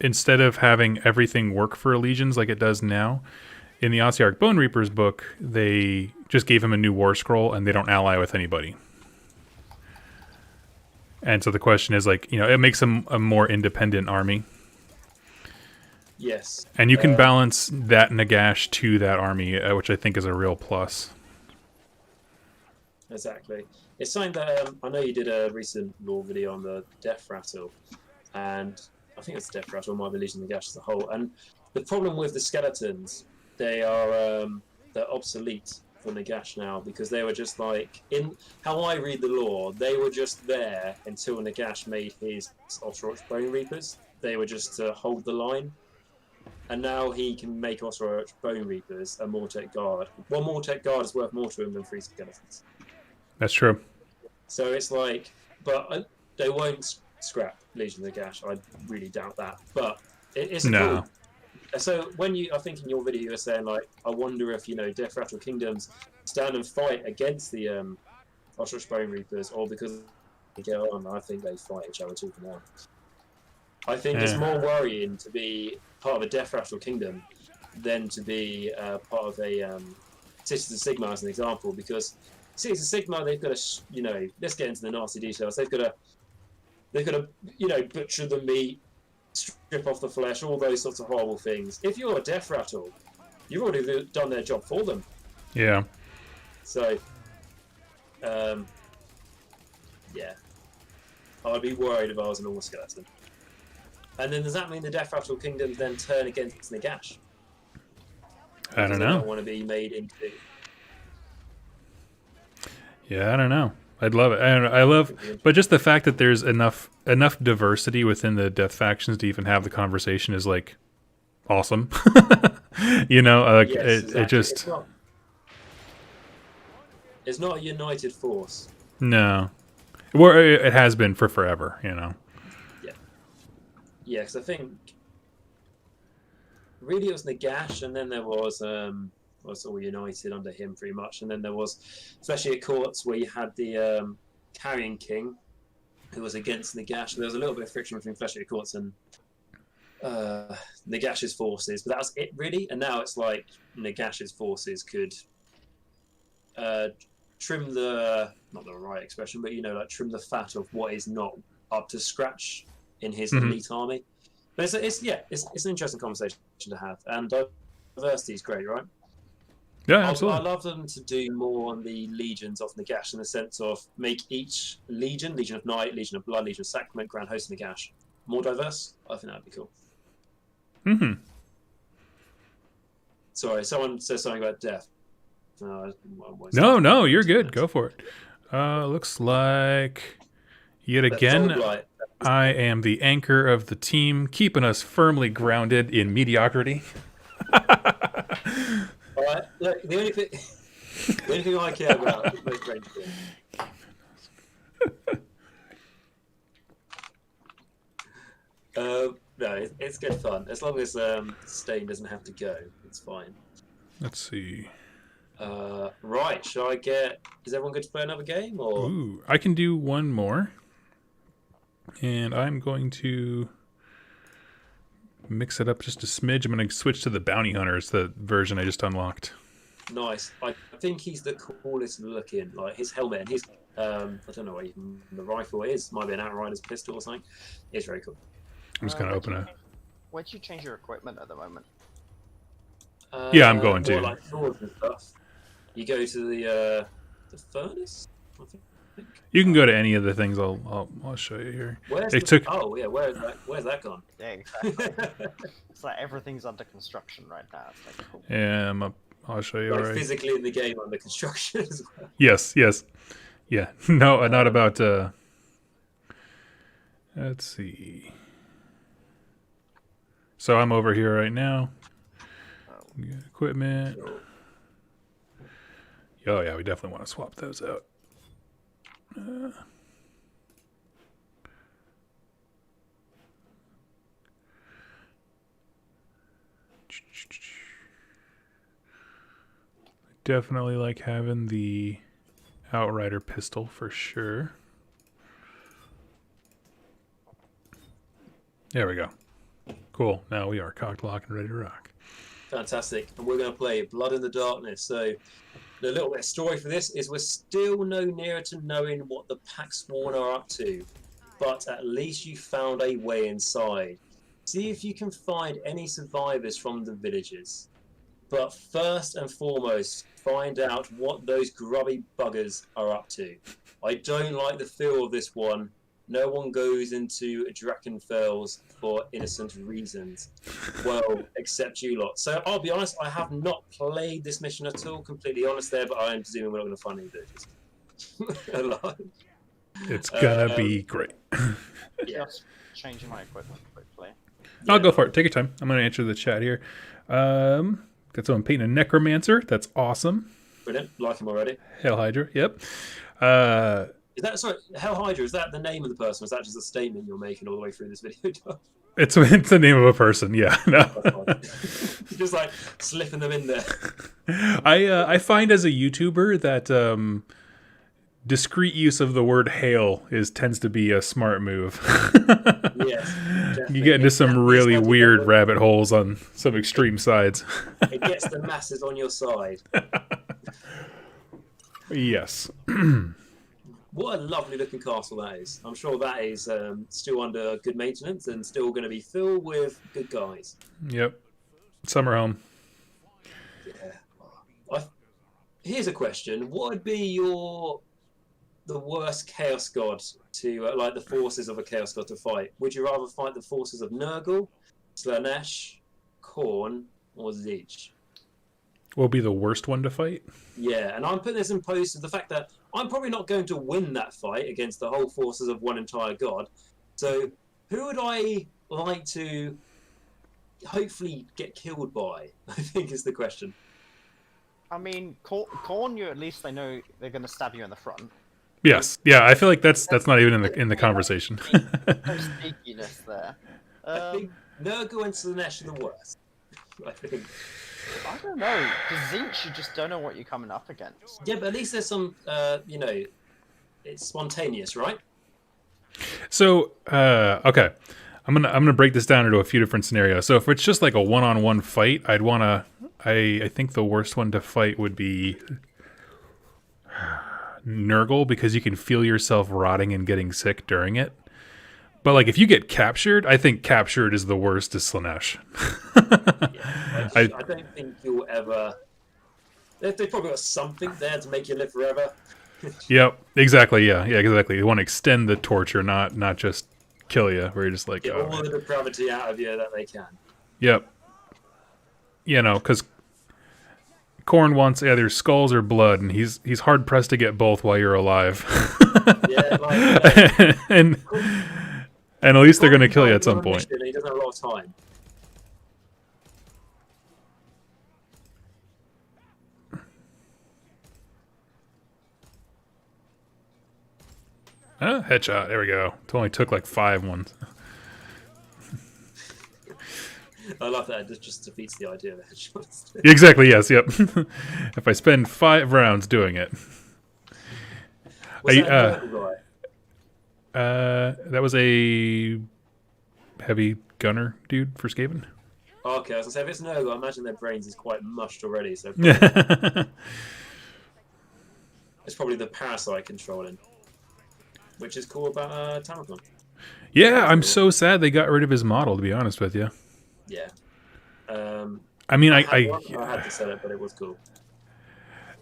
instead of having everything work for Legions like it does now, in the Ossiarch Bone Reapers book, they just gave him a new war scroll and they don't ally with anybody. And so the question is, like, it makes them a more independent army. yes. And you can balance that Nagash to that army, which I think is a real plus. Exactly. It's something that I know you did a recent lore video on the Death Rattle, and I think it's the Death Rattle, might be Legion of Nagash as a whole. And the problem with the skeletons, they're obsolete for Nagash now, because they were just like, in how I read the lore, they were just there until Nagash made his Ostrich Bone Reapers. They were just to hold the line. And now he can make Ostrich Bone Reapers a Mortek Guard. One Mortek Guard is worth more to him than 3 skeletons. That's true. So it's like, but they won't scrap Legion of Nagash. I really doubt that. But it's No. cool. So I think in your video you were saying, like, I wonder if, Death Rattle Kingdoms stand and fight against the Ostrich Bone Reapers, or because they get on, I think they fight each other too for now. I think it's more worrying to be part of a Death Rattle Kingdom than to be part of a Cities of Sigmar as an example, because Cities of Sigmar, they've got to, let's get into the nasty details. They've got to, butcher the meat, strip off the flesh, all those sorts of horrible things. If you're a Death Rattle, you've already done their job for them. Yeah. So, yeah, I'd be worried if I was an normal skeleton. And then does that mean the Death Rattle Kingdoms then turn against Nagash? I don't know. They don't want to be made into. Yeah, I don't know. I'd love it. I love, but just the fact that there's enough diversity within the death factions to even have the conversation is like awesome. Yes, exactly. it just it's not a united force. no. Well, it has been for forever. Yeah, because I think really it was Nagash, and then there was all united under him pretty much, and then there was, especially at courts, where you had the Carrion King, who was against Nagash. There was a little bit of friction between Fleshly Courts and Nagash's forces, but that was it really. And now it's like Nagash's forces could trim the, not the right expression, but like trim the fat of what is not up to scratch in his elite army. But it's an interesting conversation to have, and diversity is great, right? Yeah, absolutely. I love them to do more on the legions of Nagash, in the sense of make each Legion of Night, Legion of Blood, Legion of Sacrament, Grand Host of Nagash, more diverse. I think that'd be cool. Sorry, someone says something about death. No, No, you're good. Go for it. Looks like yet again, I am the anchor of the team, keeping us firmly grounded in mediocrity. All right, look, the only thing I care about is most range thing. No, it's good fun. As long as Stain doesn't have to go, it's fine. Let's see. Right, shall I get... Is everyone good to play another game? Or Ooh, I can do one more. And I'm going to mix it up just a smidge. I'm going to switch to the Bounty Hunters, the version I just unlocked. Nice. I think he's the coolest looking. Like, his helmet and his... I don't know what even the rifle is. Might be an Outrider's pistol or something. It's very cool. I'm just going to open it. Where'd you change your equipment at the moment? Yeah, I'm going to. More like swords and stuff. You go to the furnace, I think. You can go to any of the things I'll show you here. Where's Oh yeah, where's that gone? Yeah, exactly. It's like everything's under construction right now. It's like cool. Yeah, I'll show you. Like right. physically in the game under construction as well. Yes. Yeah. No, not about. Let's see. So I'm over here right now. Equipment. Oh yeah, we definitely want to swap those out. Definitely like having the Outrider pistol for sure. There we go. Cool. Now we are cocked, locked, and ready to rock. Fantastic. And we're going to play Blood in the Darkness. So the little bit of story for this is we're still no nearer to knowing what the Packsworn are up to. But at least you found a way inside. See if you can find any survivors from the villages. But first and foremost, find out what those grubby buggers are up to. I don't like the feel of this one. No one goes into Drachenfels for innocent reasons. Well, except you lot. So I'll be honest, I have not played this mission at all, completely honest there, but I am presuming we're not going to find any villages alive. It's gonna be great. Yeah. Just changing my equipment quickly. I'll go for it. Take your time. I'm gonna answer the chat here. Got someone painting a necromancer. That's awesome. Brilliant. Like him already. Hell Hydra. Yep. Is that, sorry, Hell Hydra, is that the name of the person? Or is that just a statement you're making all the way through this video? It's the name of a person. Yeah. No. Just like slipping them in there. I find as a YouTuber that discreet use of the word hail tends to be a smart move. Yes. You get into some really weird rabbit holes on some extreme sides. It gets the masses on your side. Yes. What a lovely looking castle that is. I'm sure that is still under good maintenance and still going to be filled with good guys. Yep. Summer home. Yeah. Here's a question. What would be the worst Chaos God to, like the forces of a Chaos God to fight? Would you rather fight the forces of Nurgle, Slaanesh, Khorne, or Tzeentch? What would be the worst one to fight? Yeah, and I'm putting this in post of the fact that I'm probably not going to win that fight against the whole forces of one entire god. So who would I like to hopefully get killed by, I think is the question. I mean, Khorne, you at least they know they're going to stab you in the front. Yes. Yeah, I feel like that's not even in the conversation. No sneakiness there. I think Nurgle and Slaanesh are the worst. I think. I don't know. Tzeentch, you just don't know what you're coming up against. Yeah, but at least there's some, it's spontaneous, right? So, okay, I'm gonna break this down into a few different scenarios. So if it's just like a one-on-one fight, I think the worst one to fight would be Nurgle, because you can feel yourself rotting and getting sick during it. But like if you get captured, I think captured is the worst to Slaanesh. Yeah, I don't think you'll ever. They've probably got something there to make you live forever. Yep, exactly. Yeah, exactly. They want to extend the torture, not just kill you. Where you're just like, get all the depravity out of you that they can. Yep. You know, because Corn wants either skulls or blood, and he's hard pressed to get both while you're alive. Yeah, like, and at least they're gonna kill you at some on a point. mission and he doesn't have a lot of time. Headshot. There we go. It only took like 5 ones. I love that. It just defeats the idea of headshots. Exactly. Yes. Yep. If I spend 5 rounds doing it. Was that That was a heavy gunner dude for Skaven. okay, I was gonna say if it's no, I imagine their brains is quite mushed already. So Yeah. it's probably the parasite controlling, which is cool about Tamacon. Yeah, I'm so sad they got rid of his model, to be honest with you. Yeah. I mean, I had to sell it, but it was cool.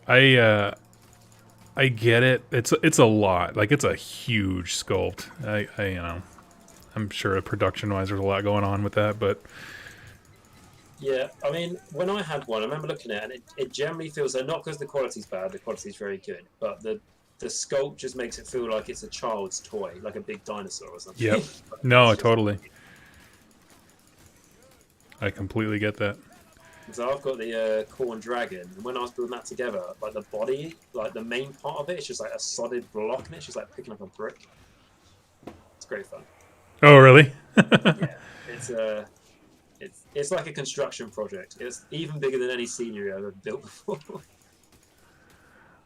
I get it. It's a lot. Like, it's a huge sculpt. I'm sure production wise there's a lot going on with that, but Yeah, I mean, when I had one, I remember looking at it, and it generally feels like, not because the quality's bad, the quality's very good, but the sculpt just makes it feel like it's a child's toy, like a big dinosaur or something. yep. No, totally. I completely get that. So I've got the Corn Dragon, and when I was building that together, like the body, like the main part of it, it's just like a solid block, and it's just like picking up a brick. It's great fun. Oh, really? Yeah, it's like a construction project. It's even bigger than any scenery I've ever built before. The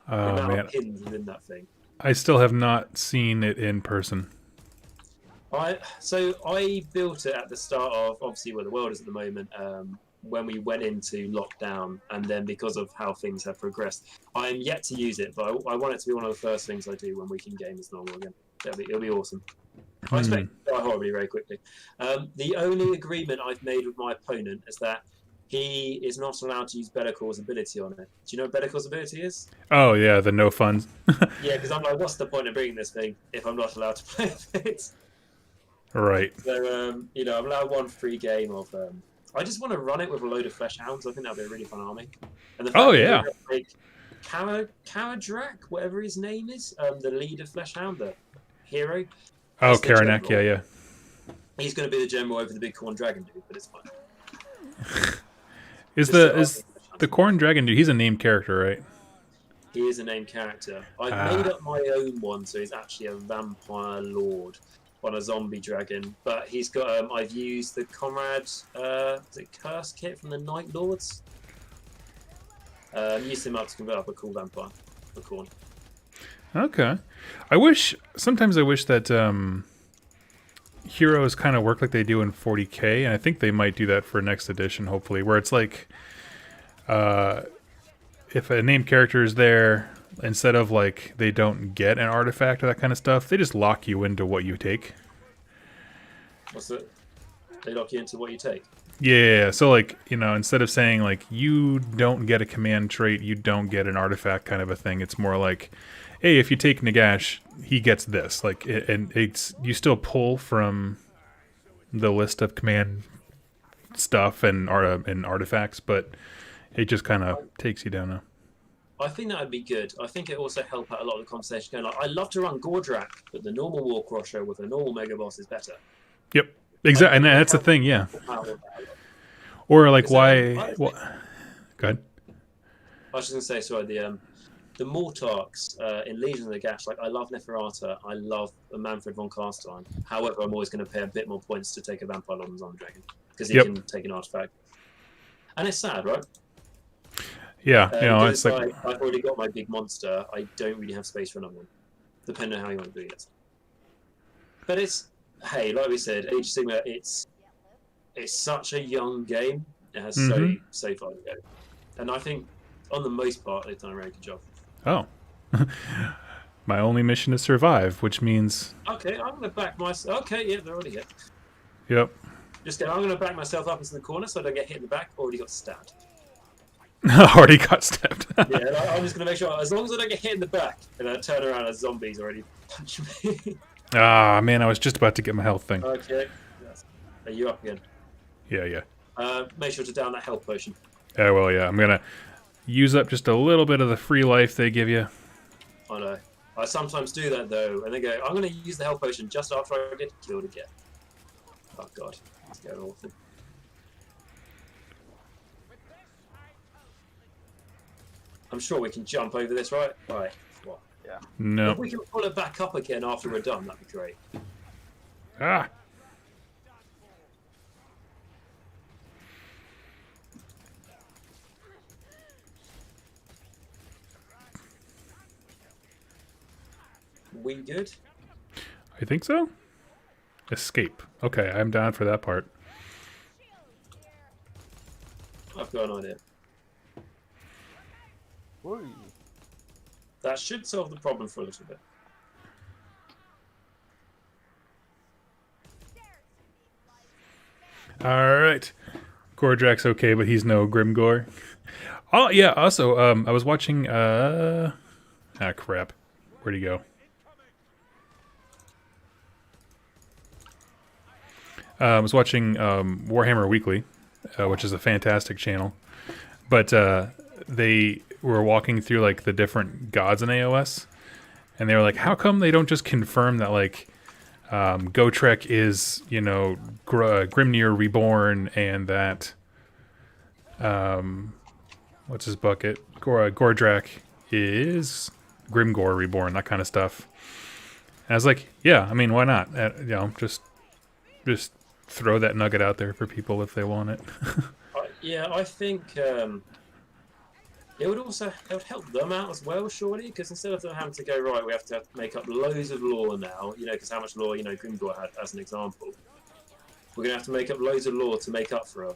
Oh, amount man. of pins within that thing. I still have not seen it in person. So I built it at the start of obviously where the world is at the moment. When we went into lockdown, and then because of how things have progressed, I'm yet to use it, but I want it to be one of the first things I do when we can game as normal again. It'll be awesome. I expect to die horribly very quickly. The only agreement I've made with my opponent is that he is not allowed to use Bellacor's ability on it. Do you know what Bellacor's ability is? Oh, yeah, the no fun. Yeah, because I'm like, what's the point of bringing this thing if I'm not allowed to play with it? Right. So, I'm allowed one free game of... I just want to run it with a load of flesh hounds. I think that'd be a really fun army. And the fact that like Karadrak, whatever his name is, the leader flesh hound, the hero. Oh, Karanak, yeah. He's going to be the general over the big corn dragon dude, but it's fine. Is the Corn Dragon dude, he's a named character, right? He is a named character. I've made up my own one, so he's actually a vampire lord on a zombie dragon. But he's got, I've used the Conrad, is it Curse kit from the Night Lords? Used him up to convert up a cool vampire for Corn. Okay. Sometimes I wish that heroes kind of work like they do in 40k, and I think they might do that for next edition, hopefully, where it's like, if a named character is there, instead of like they don't get an artifact or that kind of stuff, they just lock you into what you take. What's it? They lock you into what you take? Yeah, so like, instead of saying like you don't get a command trait, you don't get an artifact kind of a thing, it's more like, hey, if you take Nagash, he gets this. Like, you still pull from the list of command stuff and artifacts, but it just kind of takes you down. I think that would be good. I think it also help out a lot of the conversation going like, I love to run Gordrak, but the normal War Crusher with a normal Mega Boss is better. Yep, exactly, and that's the thing, yeah. Or like, why? Go ahead. I was just gonna say, sorry, the Mortarks in Legion of the Gash, like I love Neferata, I love Manfred von Carstein. However, I'm always going to pay a bit more points to take a Vampire Lord and Zombie Dragon because he can take an artifact. And it's sad, right? Yeah, it's like I've already got my big monster. I don't really have space for another one, depending on how you want to do it. But it's, hey, like we said, Age of Sigmar, it's such a young game. It has so far to go, and I think on the most part they've done a really good job. Oh. My only mission is survive, which means... Okay, I'm going to back myself... Okay, yeah, they're already hit. Yep. I'm going to back myself up into the corner so I don't get hit in the back. Already got stabbed. Already got stabbed. Yeah, I'm just going to make sure, as long as I don't get hit in the back, and I turn around as zombies already punch me. Ah, man, I was just about to get my health thing. Okay. Are you up again? Yeah. Make sure to down that health potion. Yeah, well, yeah, I'm going to... use up just a little bit of the free life they give you. I know. I sometimes do that though, and they go, I'm going to use the health potion just after I get killed again. Oh god, it's going awful. I'm sure we can jump over this, right? Right. What? Yeah. No. If we can pull it back up again after we're done, that'd be great. Ah. We good? I think so. Escape. Okay, I'm down for that part. I've got an idea. Woo. That should solve the problem for a little bit. All right. Gordrak's okay, but he's no Grimgore. Oh yeah. Also, I was watching. Crap. Where'd he go? I was watching Warhammer Weekly, which is a fantastic channel. But they were walking through like the different gods in AOS, and they were like, "How come they don't just confirm that like Gotrek is Grimnir Reborn and that what's his bucket Gordrak is Grimgore Reborn, that kind of stuff." And I was like, "Yeah, I mean, why not? Just throw that nugget out there for people if they want it." Yeah, I think it would help them out as well, surely, because instead of them having to go, right, we have to make up loads of lore now, because how much lore, Grimgore had, as an example. We're going to have to make up loads of lore to make up for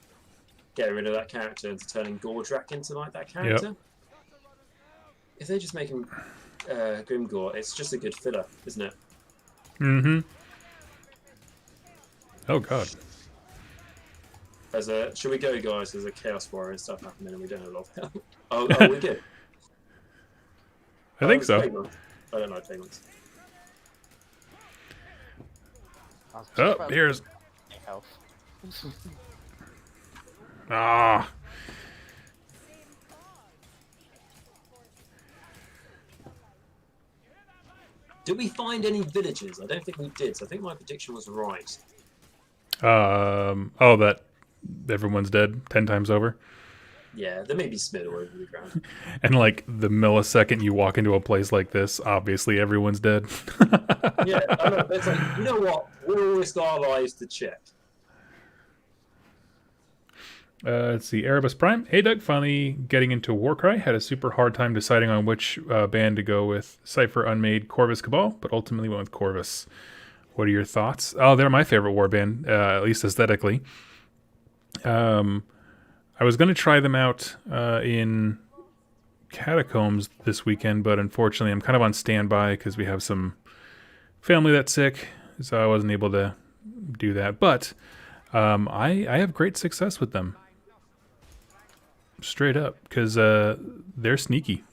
getting rid of that character and turning Gordrak into, like, that character. Yep. If they just make him Grimgore, it's just a good filler, isn't it? Mm-hmm. Oh, God. Should we go, guys? There's a Chaos Warrior and stuff happening and we don't have a lot of help. Oh, we're good. I think so. I don't know payments. Oh, here's... Health. Ah. Did we find any villages? I don't think we did, so I think my prediction was right. Oh, that everyone's dead 10 times over. Yeah, there may be Smith all over the ground. And like the millisecond you walk into a place like this, obviously everyone's dead. Yeah, I know, but it's like, you know what? We'll risk our lives to check. Let's see, Erebus Prime. Hey Doug, finally getting into Warcry. Had a super hard time deciding on which band to go with. Cypher, Unmade, Corvus, Cabal, but ultimately went with Corvus. What are your thoughts? Oh, they're my favorite warband, at least aesthetically. I was going to try them out in Catacombs this weekend, but unfortunately I'm kind of on standby because we have some family that's sick, so I wasn't able to do that. But I have great success with them. Straight up, because they're sneaky.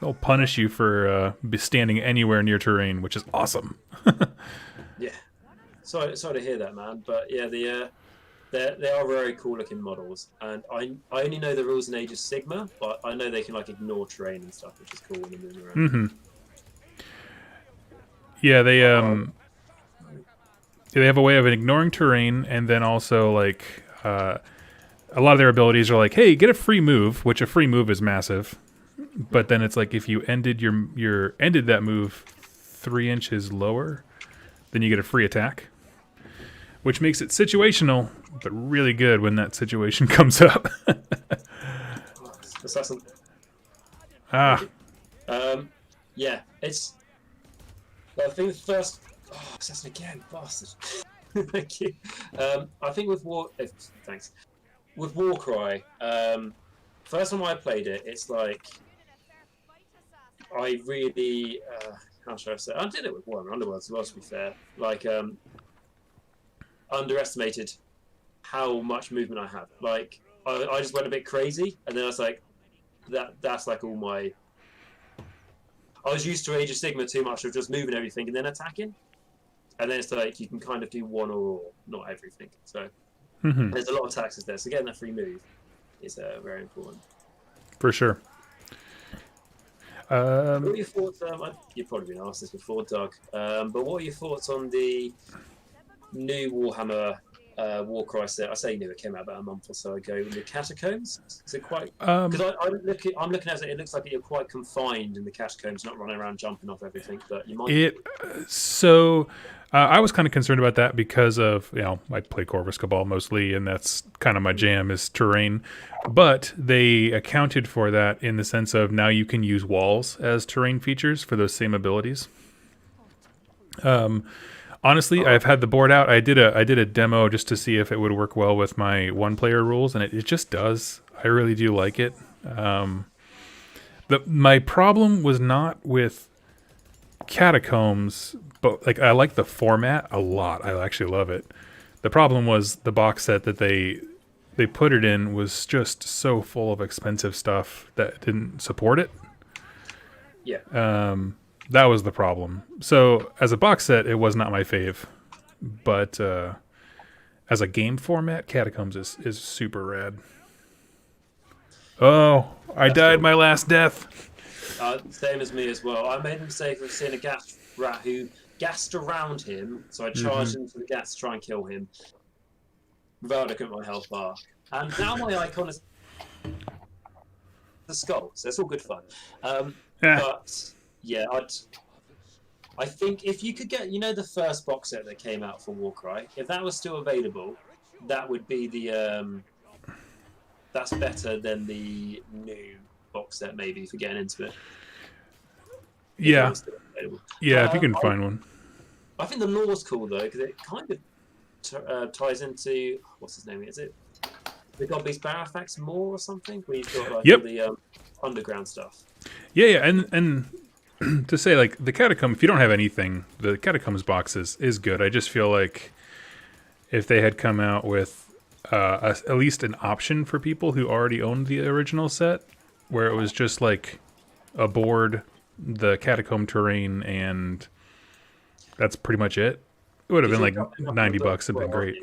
They'll punish you for standing anywhere near terrain, which is awesome. Yeah. Sorry to hear that, man. But yeah, they are very cool looking models, and I only know the rules in Age of Sigmar, but I know they can like ignore terrain and stuff, which is cool when they're moving around. Mm-hmm. Yeah, they have a way of ignoring terrain, and then also like a lot of their abilities are like, hey, get a free move, which a free move is massive. But then it's like if you ended your ended that move 3 inches lower, then you get a free attack, which makes it situational, but really good when that situation comes up. Assassin. Ah. Yeah, it's. I think the first. Oh, Assassin again, bastard. Thank you. I think with thanks. With Warcry, first time I played it, it's like I really how should I say? I did it with Warhammer Underworld as well, to be fair. Like underestimated how much movement I have. Like I just went a bit crazy, and then I was like, that's like all my. I was used to Age of Sigmar too much of just moving everything and then attacking, and then it's like you can kind of do one or all, not everything. So there's a lot of taxes there. So getting that free move is very important. for sure. What are your thoughts? You've probably been asked this before, Doug. But what are your thoughts on the new Warhammer warcry set? I say new; it came out about a month or so ago. The Catacombs. Is it quite? Because I'm looking at it. It looks like you're quite confined in the Catacombs, not running around jumping off everything. But you might. I was kind of concerned about that because of, I play Corvus Cabal mostly, and that's kind of my jam is terrain. But they accounted for that in the sense of now you can use walls as terrain features for those same abilities. Honestly, I've had the board out. I did a demo just to see if it would work well with my one-player rules, and it just does. I really do like it. My problem was not with Catacombs, but like I like the format a lot. I actually love it. The problem was the box set that they put it in was just so full of expensive stuff that didn't support it. Yeah. That was the problem. So as a box set, it was not my fave, but as a game format, Catacombs is super rad. Oh, I died my last death. Same as me as well. I made the mistake of seeing a gas rat who gassed around him, so I charged into the gas to try and kill him without looking at my health bar. And now my icon is the skull, so it's all good fun. But yeah, I think if you could get, the first box set that came out for Warcry, if that was still available, that would be the that's better than the new box set maybe for getting into it. Yeah, if you can find one. I think the lore's cool though because it kind of ties into what's his name? Is it the God Beast Barafax more or something? Where you've got like all the underground stuff. Yeah, and to say like the Catacomb, if you don't have anything, the Catacombs box is good. I just feel like if they had come out with at least an option for people who already owned the original set, where it was just like a board, the Catacomb terrain, and that's pretty much it. It would have been like $90. It'd been great.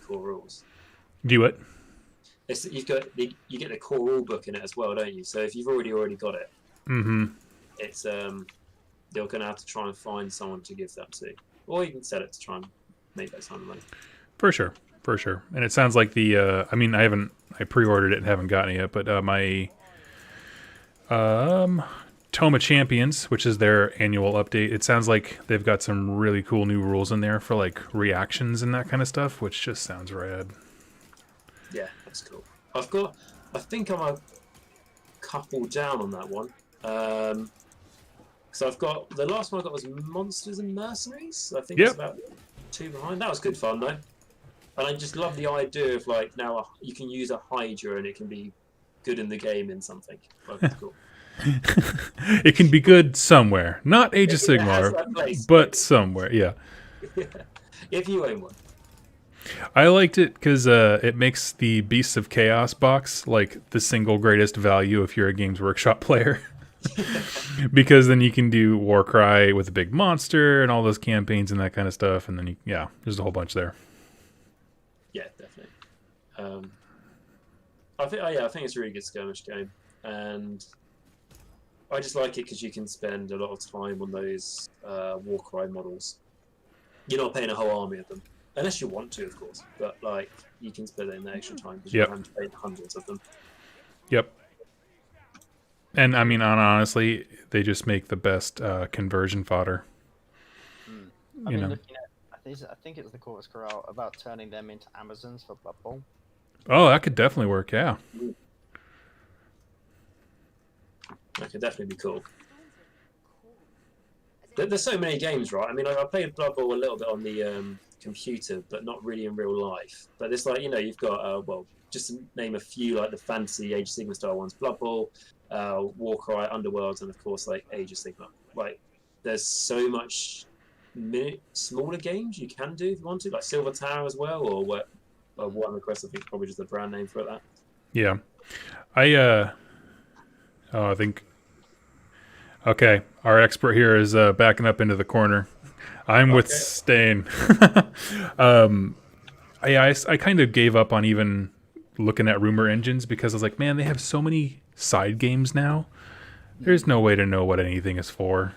Core rules. Do you what? You get the core rule book in it as well, don't you? So if you've already got it, it's they're going to have to try and find someone to give that to, or you can sell it to try and make that kind of money. For sure. And it sounds like I pre-ordered it and haven't gotten it yet, but my Toma Champions, which is their annual update, it sounds like they've got some really cool new rules in there for like reactions and that kind of stuff, which just sounds rad. Yeah, that's cool. I think I'm a couple down on that one. So I've got the last one I got was Monsters and Mercenaries. I think it's about 2 behind. That was good fun though. And I just love the idea of like now you can use a Hydra and it can be good in the game in something. That's cool. It can be good somewhere, not Age of Sigmar, but somewhere. Yeah. If you own one. I liked it because it makes the Beasts of Chaos box like the single greatest value if you're a Games Workshop player. Because then you can do Warcry with a big monster and all those campaigns and that kind of stuff, and then there's a whole bunch there. Yeah, definitely. I think it's a really good skirmish game, and I just like it because you can spend a lot of time on those Warcry models. You're not paying a whole army of them, unless you want to, of course. But like, you can spend it in the extra time because you don't have to pay hundreds of them. Yep. And I mean, honestly, they just make the best conversion fodder. I mean, looking at, I think it was the Corvus Corral about turning them into Amazons for Blood Bowl. Oh, that could definitely work. Yeah. That could definitely be cool. There's so many games, right? I mean, I played Blood Bowl a little bit on the computer, but not really in real life. But it's like, you've got, just to name a few, like the fantasy Age of Sigmar style ones, Blood Bowl, Warcry, Underworld, and of course, like Age of Sigmar. Like, there's so much smaller games you can do if you want to, like Silver Tower as well, or One Request, I think is probably just the brand name for that. Yeah. I think... Okay, our expert here is backing up into the corner. I'm with Stain. I kind of gave up on even looking at rumor engines because I was like, man, they have so many side games now. There's no way to know what anything is for.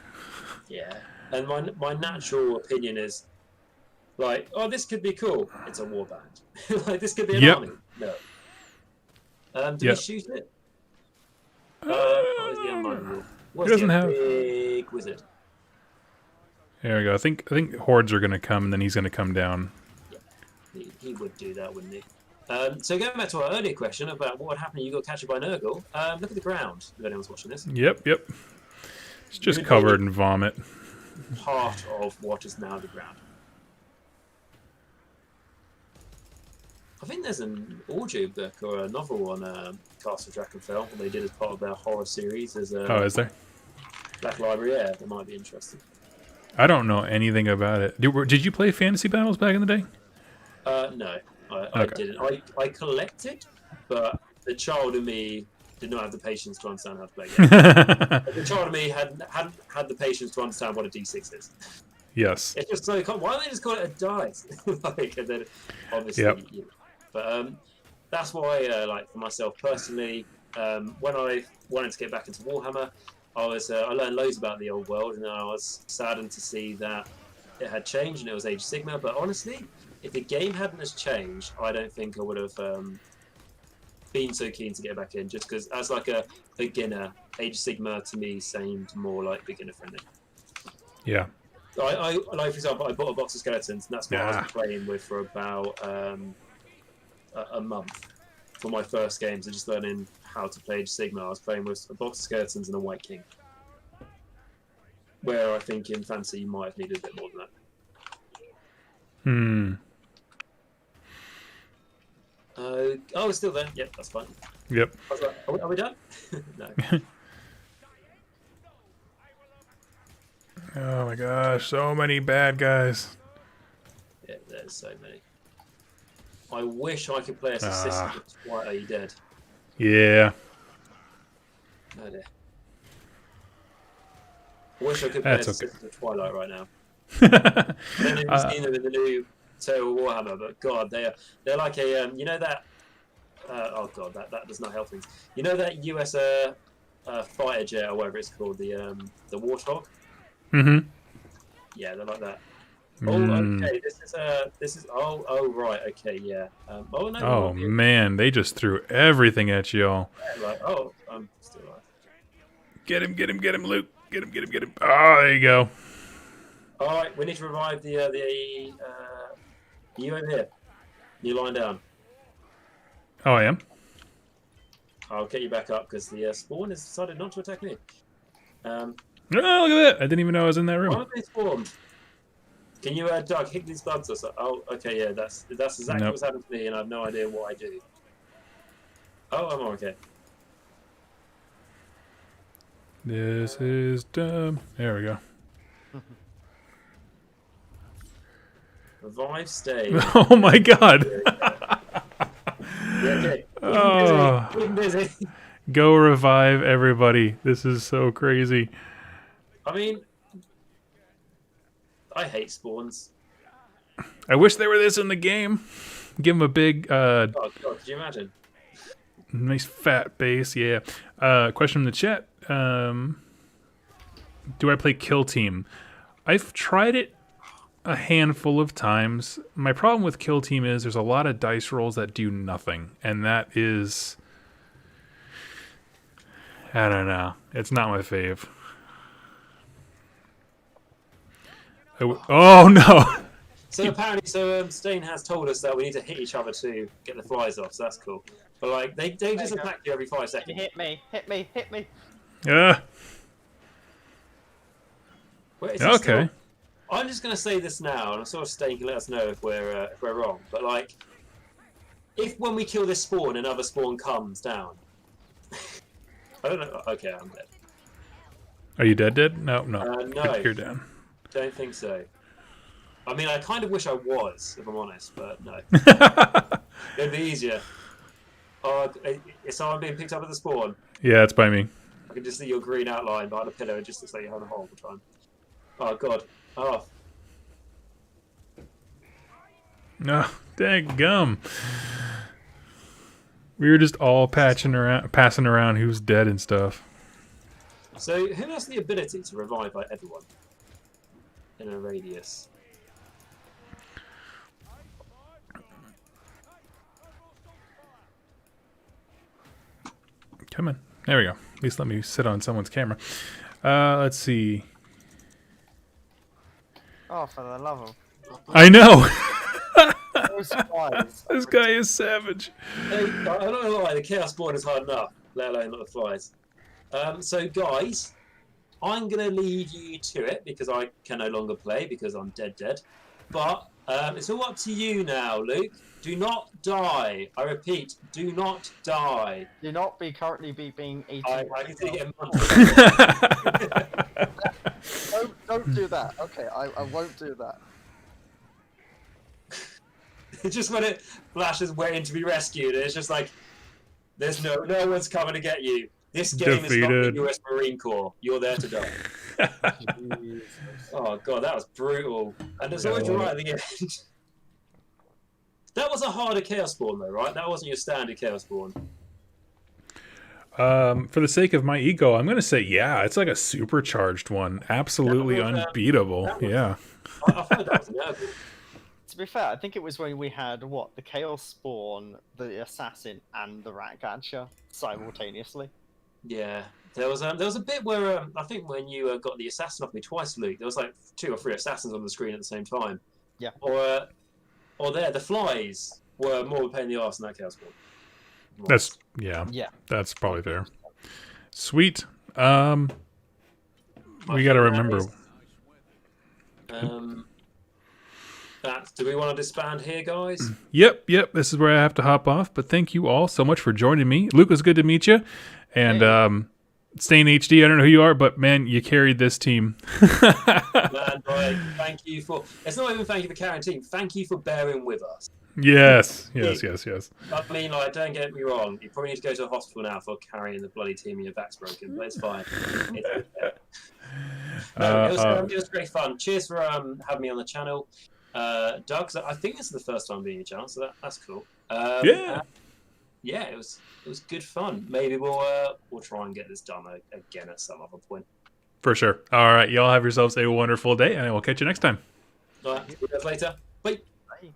Yeah. And my natural opinion is like, oh, this could be cool. It's a warband. Like this could be an Yep. army. No. Do we Yep. shoot it? What is the It unmind rule? What is doesn't the have. big wizard? There we go. I think hordes are gonna come, and then he's gonna come down. Yeah, he would do that, wouldn't he? So going back to our earlier question about what would happen if you got captured by Nurgle, look at the ground, if anyone's watching this. Yep. It's just covered in vomit. Part of what is now the ground. I think there's an audio book or a novel on Castle Drakenfell that they did as part of their horror series. There's a Oh, is there? Black Library, yeah, that might be interesting. I don't know anything about it. Did you play Fantasy Battles back in the day? No, I didn't. I collected, but the child in me did not have the patience to understand how to play games. The child in me hadn't had the patience to understand what a D6 is. Yes. It's just so why don't they just call it a dice? Like, and then obviously, Yep. But that's why, like for myself personally, when I wanted to get back into Warhammer, I learned loads about the old world, and I was saddened to see that it had changed and it was Age of Sigmar. But honestly, if the game hadn't has changed, I don't think I would have been so keen to get back in. Just because, as like a beginner, Age of Sigmar to me seemed more like beginner friendly. Yeah. I like, for example, I bought a box of skeletons, and that's what I was playing with for about a month for my first games. And just learning how to play Age of Sigmar, I was playing with a box of skeletons and a White King. Where I think in fantasy you might have needed a bit more than that. Oh, it's still there. Yep, that's fine. Yep. I was like, are we done? No. Oh my gosh, so many bad guys. Yeah, there's so many. I wish I could play as assistant with Twilight. Are you dead? Yeah. No, dear. I wish I could play as assistant with Twilight right now. I don't know if you've seen them in the new Total Warhammer, but God, they're like a you know that oh God, that does not help things. You know that US fighter jet or whatever it's called, the Warthog. Mm-hmm. Yeah, they're like that. Oh, okay. This is. Oh, right. Okay, yeah. Oh no. Oh man, they just threw everything at y'all. Yeah, like, oh, I'm still alive. Get him, Luke. Get him. Oh, there you go. All right, we need to revive the you over here. You lying down. Oh, I am. I'll get you back up because the spawn has decided not to attack me. Oh, look at that! I didn't even know I was in that room. Why have they spawned? Can you, Doug, hit these bugs or something? Oh, okay, yeah, that's exactly what's happened to me, and I have no idea what I do. Oh, I'm okay. This is dumb. There we go. Revive, stay. Oh my god! Yeah, okay. Keep busy. Go revive everybody. This is so crazy. I mean, I hate spawns. I wish they were this in the game. Give them a big, Oh God, could you imagine? nice fat base. Yeah. Question in the chat. Do I play Kill Team? I've tried it a handful of times. My problem with Kill Team is there's a lot of dice rolls that do nothing, and that is, I don't know. It's not my fave. Oh no! So apparently, Stain has told us that we need to hit each other to get the flies off. So that's cool. But like, they just attack you every 5 seconds. Hit me. Yeah. Wait, is it Okay. still- I'm just gonna say this now, and I'm sort of Stain can let us know if we're wrong. But like, if when we kill this spawn, another spawn comes down. I don't know. Okay, I'm dead. Are you dead? No. No. You're down. Don't think so. I mean, I kind of wish I was, if I'm honest, but no. It'd be easier. Oh, is someone being picked up at the spawn? Yeah, it's by me. I can just see your green outline behind a pillar. It just looks like you're having a horrible time. Oh, God. Oh. No, dang gum. We were just all passing around who's dead and stuff. So who has the ability to revive like everyone in a radius? Come on. There we go. At least let me sit on someone's camera. Let's see. Oh, for the love of I know. those guys. This guy is savage. Hey, I don't know why the Chaos Spawn is hard enough, let alone not the flies. So guys, I'm gonna leave you to it because I can no longer play because I'm dead. But it's all up to you now, Luke. Do not die. I repeat, do not die. Do not be currently being eaten. I need to get Don't do that. Okay, I won't do that. Just when it flashes waiting to be rescued, it's just like there's no one's coming to get you. This game is not the US Marine Corps. You're there to die. Oh god, that was brutal. And it's always right at the end. That was a harder Chaos Spawn though, right? That wasn't your standard Chaos Spawn. For the sake of my ego, I'm gonna say yeah. It's like a supercharged one. Absolutely unbeatable. Yeah. I thought that was an urban. To be fair, I think it was when we had the Chaos Spawn, the Assassin, and the Ratcatcher simultaneously. Yeah, there was a bit where I think when you got the assassin off me twice, Luke, there was like 2 or 3 assassins on the screen at the same time. Yeah. Or the flies were more of a pain in the arse than that Chaos Spawn. That's That's probably fair. Sweet. We got to remember. Do we want to disband here, guys? Yep. This is where I have to hop off. But thank you all so much for joining me. Luke, it was good to meet you. And Stain HD, I don't know who you are, but man, you carried this team. Man, boy, thank you for. It's not even thank you for carrying the team. Thank you for bearing with us. Yes. I mean, like, don't get me wrong. You probably need to go to the hospital now for carrying the bloody team and your back's broken, but it's fine. It was great fun. Cheers for having me on the channel, Doug. I think this is the first time being your channel, so that's cool. Yeah, it was good fun. Maybe we'll try and get this done again at some other point. For sure. All right, y'all have yourselves a wonderful day, and I will catch you next time. All right, see you guys later. Bye. Bye.